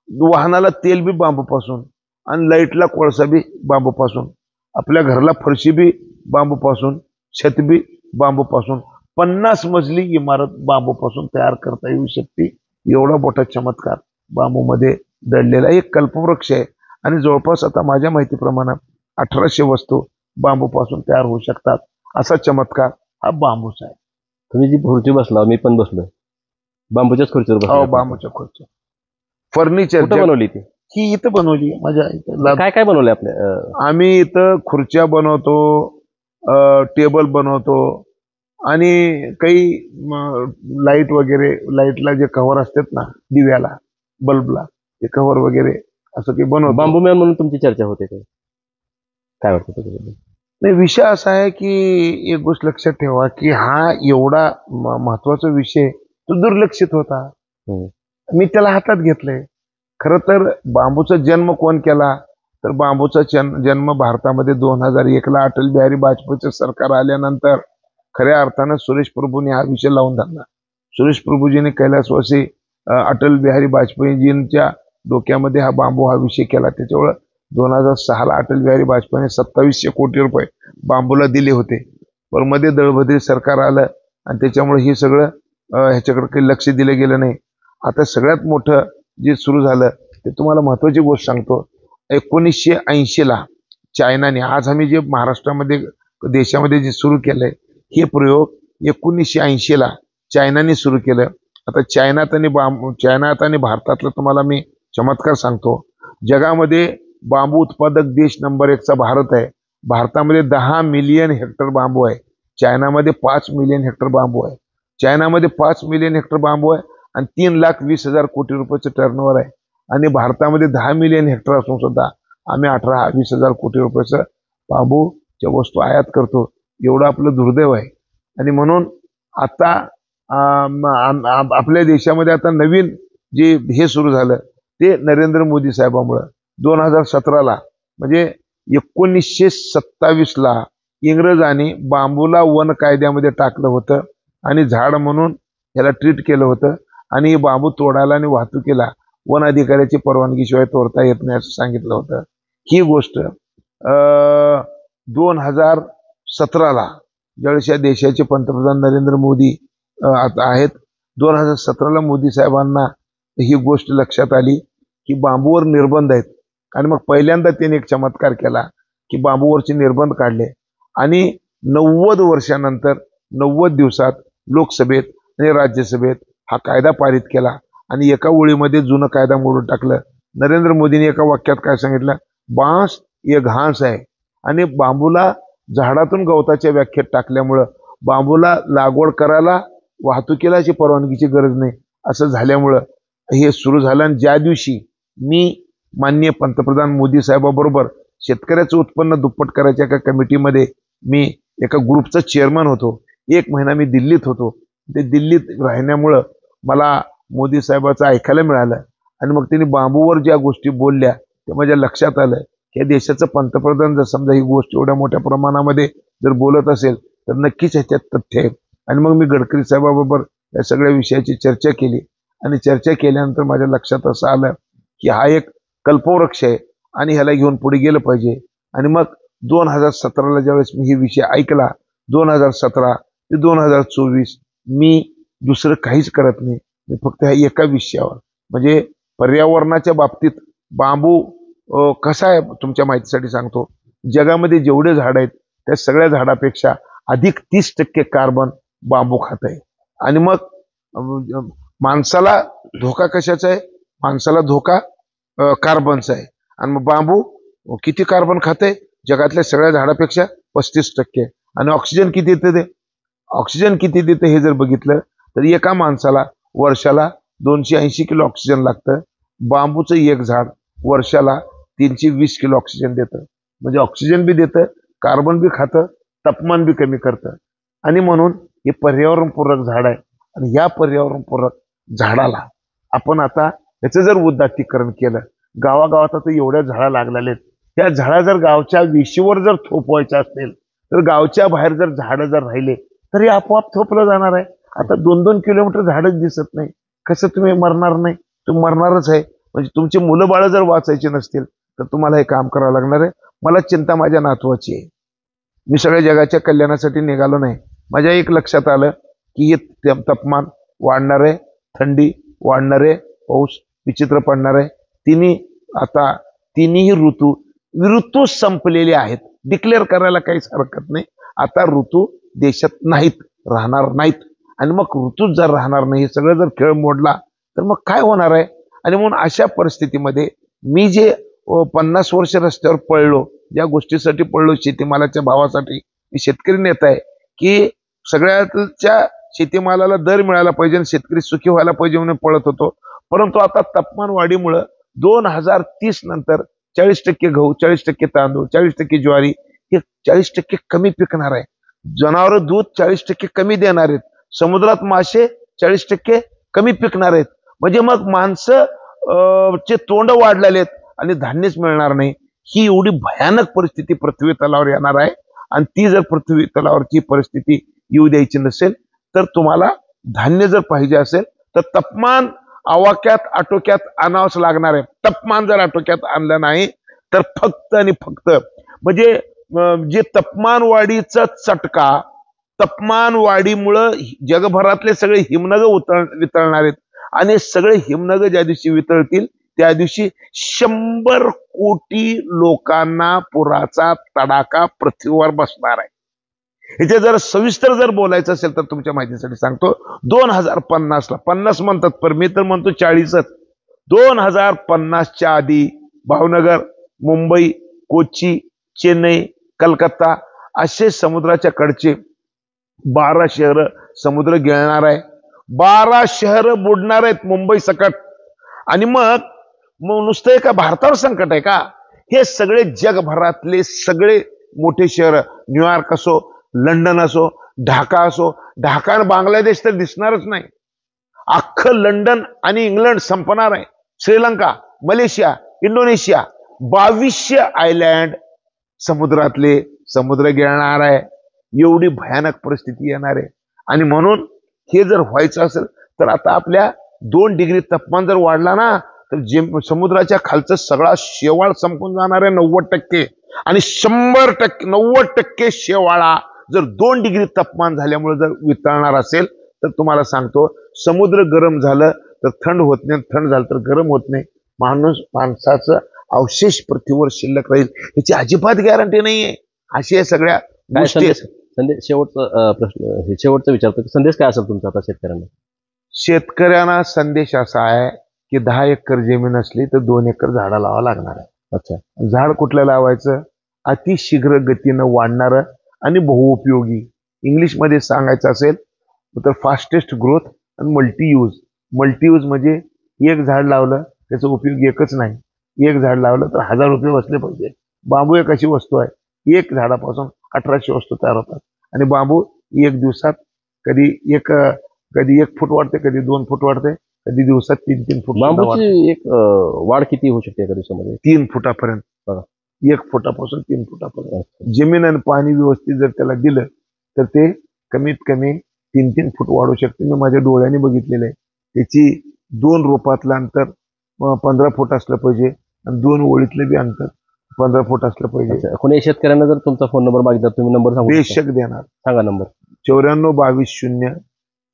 B: वाहनाला तेल बी बांबूपासून आणि लाईटला कोळसा बी बांबूपासून, आपल्या घराला फरशी बी बांबूपासून, छत बी बांबूपासून, 50 मजली इमारत बांबूपासून तयार करता येऊ शकते. एवढा मोठा चमत्कार बांबूमध्ये दडलेला एक कल्पवृक्ष आहे. आणि जवळपास आता माझ्या माहितीप्रमाणे 1800 वस्तू बांबूपासून तयार होऊ शकतात. असा चमत्कार हा बांबूचा आहे.
A: तुम्ही जी खुर्ची बसला, मी पण बसलोय बांबूच्याच खुर्चीवर बसलो.
B: बांबूच्या खुर्ची. फर्निचर
A: बनवली ती?
B: ही इथं बनवली माझ्या इथं.
A: काय काय बनवलंय आपल्या?
B: आम्ही इथं खुर्च्या बनवतो, टेबल बनवतो आणि काही लाईट वगैरे, लाईटला जे कव्हर असतात ना, दिव्याला, बल्बला, ते कव्हर वगैरे असं काही बनवतो.
A: बांबू मॅन म्हणून तुमची चर्चा होते काय वाटतं त्याच्याबद्दल?
B: नाही, विषय असा आहे की एक गोष्ट लक्षात ठेवा की हा एवढा महत्वाचा विषय तो दुर्लक्षित होता. मी त्याला हातात घेतलंय. खरं तर बांबूचा जन्म कोण केला? तर बांबूचा जन्म भारतामध्ये 2001 ला अटल बिहारी वाजपेयीचं सरकार आल्यानंतर खऱ्या अर्थानं सुरेश प्रभूंनी हा विषय लावून धरला. सुरेश प्रभूजीने कैलासवासी अटल बिहारी वाजपेयीजींच्या डोक्यामध्ये हा बांबू हा विषय केला. त्याच्यामुळे 2006 ला अटल बिहारी वाजपेयीने 2700 कोटी रुपये बांबूला दिले होते. पण मध्ये दळभद्री सरकार आलं आणि त्याच्यामुळे हे सगळं ह्याच्याकडे काही लक्ष दिलं गेलं नाही. आता सगळ्यात मोठं जे सुरू झालं ते तुम्हाला महत्वाची गोष्ट सांगतो. 1980 ला चायनाने, आज आम्ही जे महाराष्ट्रामध्ये देशामध्ये जे सुरू केलंय हे प्रयोग 1980 ला चायनाने सुरू केलं. आता चायनात आणि भारतातलं तुम्हाला मी चमत्कार सांगतो. जगामध्ये बांबू उत्पादक देश नंबर 1 चा भारत आहे. भारतामध्ये 10 मिलियन हेक्टर बांबू आहे. चायनामध्ये 5 मिलियन हेक्टर बांबू आहे. चायनामध्ये 5 मिलियन हेक्टर बांबू आहे आणि 3,20,000 कोटी रुपयाचं टर्नओव्हर आहे. आणि भारतामध्ये 10 मिलियन हेक्टर असून सुद्धा आम्ही 18-20 हजार कोटी रुपयाचं बांबूच्या वस्तू आयात करतो. एवढं आपलं दुर्दैव आहे. आणि म्हणून आता आपल्या देशामध्ये आता नवीन जे हे सुरू झालं ते नरेंद्र मोदी साहेबांमुळं 2017ला म्हणजे 1927ला इंग्रजांनी बांबूला वन कायद्यामध्ये टाकलं होतं आणि झाड म्हणून याला ट्रीट केलं होतं आणि बांबू तोडायला आणि वाहतुकीला वन अधिकाऱ्याची परवानगीशिवाय तोडता येत नाही असं सांगितलं होतं. ही गोष्ट 2017ला ज्यावेळेस या देशाचे पंतप्रधान नरेंद्र मोदी आहेत 2017ला मोदी साहेबांना ही गोष्ट लक्षात आली की बांबूवर निर्बंध आहेत आणि मग पहिल्यांदा त्यांनी एक चमत्कार केला की बांबूवरचे निर्बंध काढले आणि 90 वर्षानंतर 90 दिवसात लोकसभेत आणि राज्यसभेत हा कायदा पारित केला आणि एका ओळीमध्ये जुनं कायदा मोडून टाकलं. नरेंद्र मोदींनी एका वाक्यात काय सांगितलं, बांस हे घास आहे आणि बांबूला झाडातून गवताच्या व्याख्येत टाकल्यामुळं बांबूला लागवड करायला वाहतुकीलाची परवानगीची गरज नाही असं झाल्यामुळं हे सुरू झालं. आणि ज्या दिवशी मी माननीय पंतप्रधान मोदी साहेबाबरोबर शेतकऱ्याचं उत्पन्न दुप्पट करायच्या एका कमिटीमध्ये मी एका ग्रुपचा चेअरमन होतो. 1 महिना मी दिल्लीत होतो. ते दिल्लीत राहण्यामुळं मला मोदी साहेबाचं ऐकायला मिळालं आणि मग त्यांनी बांबूवर ज्या गोष्टी बोलल्या ते माझ्या लक्षात आलं की देशाचं पंतप्रधान जर समजा ही गोष्ट एवढ्या मोठ्या प्रमाणामध्ये जर बोलत असेल तर नक्कीच ह्याच्यात तथ्य आहे. आणि मग मी गडकरी साहेबाबरोबर या सगळ्या विषयाची चर्चा केली आणि चर्चा केल्यानंतर माझ्या लक्षात असं आलं की हा एक कल्पवृक्ष आहे आणि ह्याला घेऊन पुढे गेलं पाहिजे. आणि मग 2017ला ज्यावेळेस मी हे विषय ऐकला 2017 ते 2024 मी दुसरं काहीच करत नाही. मी फक्त ह्या एका विषयावर म्हणजे पर्यावरणाच्या बाबतीत बांबू कसा आहे तुमच्या माहितीसाठी सांगतो. जगामध्ये जेवढे झाड आहेत त्या सगळ्या झाडापेक्षा अधिक 30% कार्बन बांबू खात आहे. आणि मग माणसाला धोका कशाचा आहे, माणसाला धोका कार्बनचा आहे. आणि मग बांबू किती कार्बन खाते, जगातल्या सगळ्या झाडापेक्षा 35%. आणि ऑक्सिजन किती देते, ते ऑक्सिजन किती देते हे जर बघितलं तर एका माणसाला वर्षाला 280 किलो ऑक्सिजन लागतं. बांबूचं एक झाड वर्षाला 320 किलो ऑक्सिजन देतं. म्हणजे ऑक्सिजन बी देतं, कार्बन बी खातं, तापमान बी कमी करतं. आणि म्हणून हे पर्यावरणपूरक झाड आहे. आणि या पर्यावरणपूरक झाडाला आपण आता याचं जर उदात्तीकरण केलं, गावागावात आता एवढ्या झाडा लागलेल्या आहेत, त्या झाडा जर गावच्या विशीवर जर थोपवायच्या असतील तर गावच्या बाहेर जर झाडं जर राहिले तर हे आपोआप थोपलं जाणार आहे. आता 2-2 किलोमीटर झाडच दिसत नाही, कसं तुम्ही मरणार नाही, तुम्ही मरणारच आहे. म्हणजे तुमची मुलं बाळं जर वाचायची नसतील तर तुम्हाला हे काम करावं लागणार आहे. मला चिंता माझ्या नातवाची आहे. मी सगळ्या जगाच्या कल्याणासाठी निघालो नाही. माझ्या एक लक्षात आलं की हे तापमान वाढणार आहे, थंडी वाढणार आहे, पाऊस विचित्र पडणार आहे. तिन्ही ऋतू संपलेले आहेत. डिक्लेअर करायला काहीच हरकत नाही. आता ऋतू देशात नाहीत, राहणार नाहीत. आणि मग ऋतूच जर राहणार नाही, हे सगळं जर खेळ मोडला तर मग काय होणार आहे. आणि म्हणून अशा परिस्थितीमध्ये मी जे 50 वर्ष रस्त्यावर पळलो, ज्या गोष्टीसाठी पळलो, शेतीमालाच्या भावासाठी, मी शेतकरी नेता आहे की सगळ्याच्या शेतीमालाला दर मिळाला पाहिजे आणि शेतकरी सुखी व्हायला पाहिजे म्हणून पळत होतो. परंतु आता तापमान वाढीमुळे 2030 नंतर 40% गहू, 40% तांदूळ, 40% ज्वारी हे 40% कमी पिकणार आहे. जनावर दूध 40% कमी देणार आहेत. समुद्रात मासे 40% कमी पिकणार आहेत. म्हणजे मग माणसं चे तोंड वाढलेले आहेत आणि धान्यच मिळणार नाही. ही एवढी भयानक परिस्थिती पृथ्वी तलावर येणार आहे. आणि ती जर पृथ्वी तलावरची परिस्थिती येऊ द्यायची नसेल तर तुम्हाला धान्य जर पाहिजे असेल तर तापमान आवाक्यात आटोक्यात आणावंच लागणार आहे. तापमान जर आटोक्यात आणलं नाही तर फक्त आणि फक्त म्हणजे जे तापमान वाढीचा चटका, तापमान वाढीमुळं जगभरातले सगळे हिमनग वितळणार आहेत. आणि सगळे हिमनग ज्या दिवशी वितळतील त्या दिवशी 100 कोटी लोकांना पुराचा तडाखा पृथ्वीवर बसणार आहे. ह्याचे जर सविस्तर जर बोलायचं असेल तर तुमच्या माहितीसाठी सांगतो, 2050ला 50 म्हणतात पण मी तर म्हणतो 40च. 2050च्या आधी भावनगर, मुंबई, कोची, चेन्नई, कलकत्ता असे समुद्राच्या कडचे 12 शहर समुद्र गिळणार आहे. 12 शहर बुडणार आहेत मुंबई सकट. आणि मग मग नुसतं एका भारतावर संकट आहे का? हे सगळे जगभरातले सगळे मोठे शहर, न्यूयॉर्क असो, लंडन असो, ढाका असो, ढाका आणि बांगलादेश तर दिसणारच नाही. अख्खं लंडन आणि इंग्लंड संपणार आहे. श्रीलंका, मलेशिया, इंडोनेशिया 2200 आयलँड समुद्रातले समुद्र गिळणार आहे. एवढी भयानक परिस्थिती येणार आहे. आणि म्हणून हे जर व्हायचं असेल तर आता आपल्या 2 डिग्री तापमान जर वाढला ना तर समुद्राच्या खालचं सगळा शेवाळ संपून जाणार आहे 90%. आणि 100% 90% शेवाळा जर 2 डिग्री तापमान झाल्यामुळे जर वितळणार असेल तर तुम्हाला सांगतो, समुद्र गरम झालं तर थंड होत नाही, थंड झालं तर गरम होत नाही. माणसाचं अवशेष पृथ्वीवर शिल्लक राहील याची अजिबात गॅरंटी नाहीये. अशी आहे सगळ्या गोष्टी.
A: संदेश शेवटचा प्रश्न, शेवटचा विचारतो की संदेश काय असेल तुमचा आता शेतकऱ्यांना?
B: शेतकऱ्यांना संदेश असा आहे की 10 एकर जमीन असली तर 2 एकर झाडं लावा लागणार आहे.
A: अच्छा.
B: झाड कुठलं लावायचं? अतिशीघ्र गतीनं वाढणारं आणि बहुउपयोगी. इंग्लिशमध्ये सांगायचं असेल तर फास्टेस्ट ग्रोथ आणि मल्टी यूज. मल्टी यूज म्हणजे एक झाड लावलं त्याचा उपयोग एकच नाही, एक झाड लावलं तर 1000 उपयोग असले पाहिजे. बांबू एक अशी वस्तू आहे, एक झाडापासून 1800 वस्तू तयार होतात. आणि बांबू एक दिवसात कधी 1 फूट वाढते, कधी 2 फूट वाढते, कधी दिवसात 3-3 फूट.
A: बांबूची एक वाढ किती होऊ शकते एका दिवसामध्ये?
B: 3 फुटापर्यंत. 1 फुटापासून 3 फुटापर्यंत. जमीन आणि पाणी व्यवस्थित जर त्याला दिलं तर ते कमीत कमी 3-3 फूट वाढू शकते. मी माझ्या डोळ्यांनी बघितलेलं आहे. त्याची 2 रोपातलं अंतर 15 फूट असलं पाहिजे आणि 2 ओळीतलं बी अंतर 15 फूट असलं पाहिजे.
A: कोणी शेतकऱ्यांना जर तुमचा फोन नंबर मागितला तुम्ही नंबर सांगू?
B: बेशक देणार.
A: सांगा नंबर.
B: 94 22 0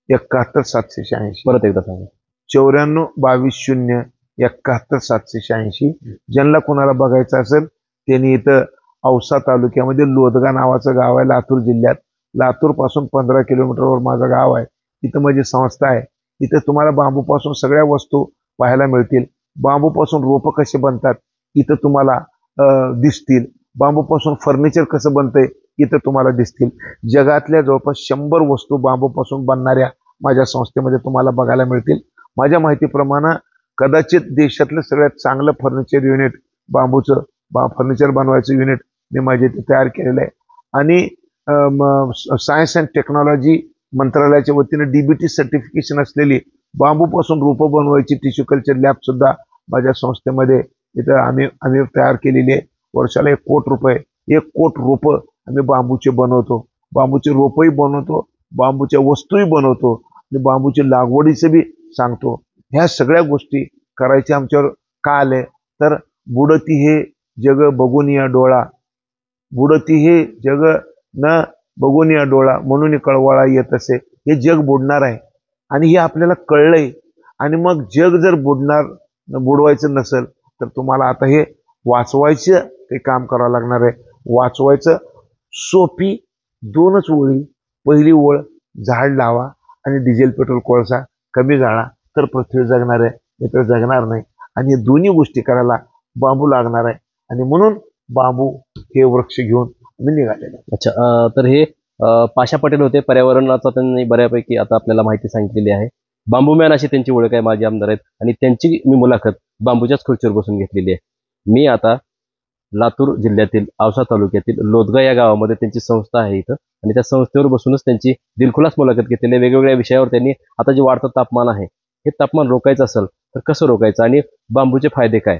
B: 71 786.
A: परत एकदा सांगा.
B: 94 22 0 71 786. ज्यांना कोणाला बघायचं असेल त्यांनी इथं औसा तालुक्यामध्ये लोदगा नावाचं गाव आहे, लातूर जिल्ह्यात. लातूर पासून 15 किलोमीटरवर माझं गाव आहे. इथं माझी संस्था आहे. इथं तुम्हाला बांबूपासून सगळ्या वस्तू पाहायला मिळतील. बांबूपासून रोपं कसे बनतात इथं तुम्हाला दिसतील. बांबूपासून फर्निचर कसं बनतंय इथं तुम्हाला दिसतील. जगातल्या जवळपास 100 वस्तू बांबूपासून बनणाऱ्या माझ्या संस्थेमध्ये तुम्हाला बघायला मिळतील. माझ्या माहितीप्रमाणे कदाचित देशातलं सगळ्यात चांगलं फर्निचर युनिट बांबूचं फर्निचर बनवायचं युनिट मी माझे इथे तयार केलेलं आहे. आणि सायन्स अँड टेक्नॉलॉजी मंत्रालयाच्या वतीने DBT सर्टिफिकेशन असलेली बांबूपासून रोपं बनवायची टिश्यू कल्चर लॅब सुद्धा माझ्या संस्थेमध्ये इथं आम्ही तयार केलेली आहे. वर्षाला 1 कोटी रुपये 1 कोटी रोपं आम्ही बांबूचे बनवतो. बांबूचे रोपही बनवतो, बांबूच्या वस्तूही बनवतो आणि बांबूची लागवडीचं बी सांगतो. ह्या सगळ्या गोष्टी करायच्या आमच्यावर का आले तर बुडती हे जग बघून या डोळा, बुडती हे जग न बघून या डोळा, म्हणून कळवळा येत असे. हे जग बुडणार आहे आणि हे आपल्याला कळलंय. आणि मग जग जर बुडवायचं नसेल तर तुम्हाला आता हे वाचवायचं ते काम करावं लागणार आहे. वाचवायचं सोपी 2च ओळी. पहिली ओळ, झाड लावा आणि डिझेल पेट्रोल कोळसा कमी जाळा तर पृथ्वी जगणार आहे, नाहीतर जगणार नाही. आणि हे दोन्ही गोष्टी करायला बांबू लागणार आहे. आणि म्हणून बांबू हे वृक्ष घेऊन मी निघालेलो.
A: अच्छा. तर हे पाशा पटेल होते. पर्यावरणाचा त्यांनी बऱ्यापैकी आता आपल्याला माहिती सांगितलेली आहे. बांबूमॅन अशी त्यांची ओळख आहे, माजी आमदार आहेत. आणि त्यांची मी मुलाखत बांबूच्याच खुर्चीवर बसून घेतलेली आहे. मी आता लातूर जिल्ह्यातील औसा तालुक्यातील लोदगा या गावामध्ये त्यांची संस्था आहे इथं, आणि त्या संस्थेवर बसूनच त्यांची दिलखुलास मुलाखत घेतलेली आहे. वेगवेगळ्या विषयावर त्यांनी आता जे वाढतं तापमान आहे हे तापमान रोखायचं असेल तर कसं रोखायचं आणि बांबूचे फायदे काय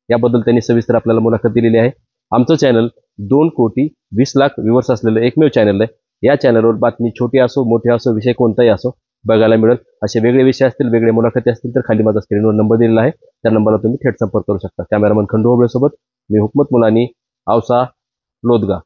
A: याबद्दल त्यांनी सविस्तर आपल्याला मुलाखत दिलेली आहे. आमचं चॅनल 2,20,00,000 व्ह्यूअर्स असलेलं एकमेव चॅनल आहे. या चॅनलवर बातमी छोटी असो मोठी असो विषय कोणताही असो बघायला मिळेल. असे वेगळे विषय असतील, वेगळे मुलाखती असतील तर खाली माझा स्क्रीनवर नंबर दिलेला आहे, त्या नंबरला तुम्ही थेट संपर्क करू शकता. कॅमेरामन खंडू होबळेसोबत मी हुकमत मुलानी, औसा, लोदगा.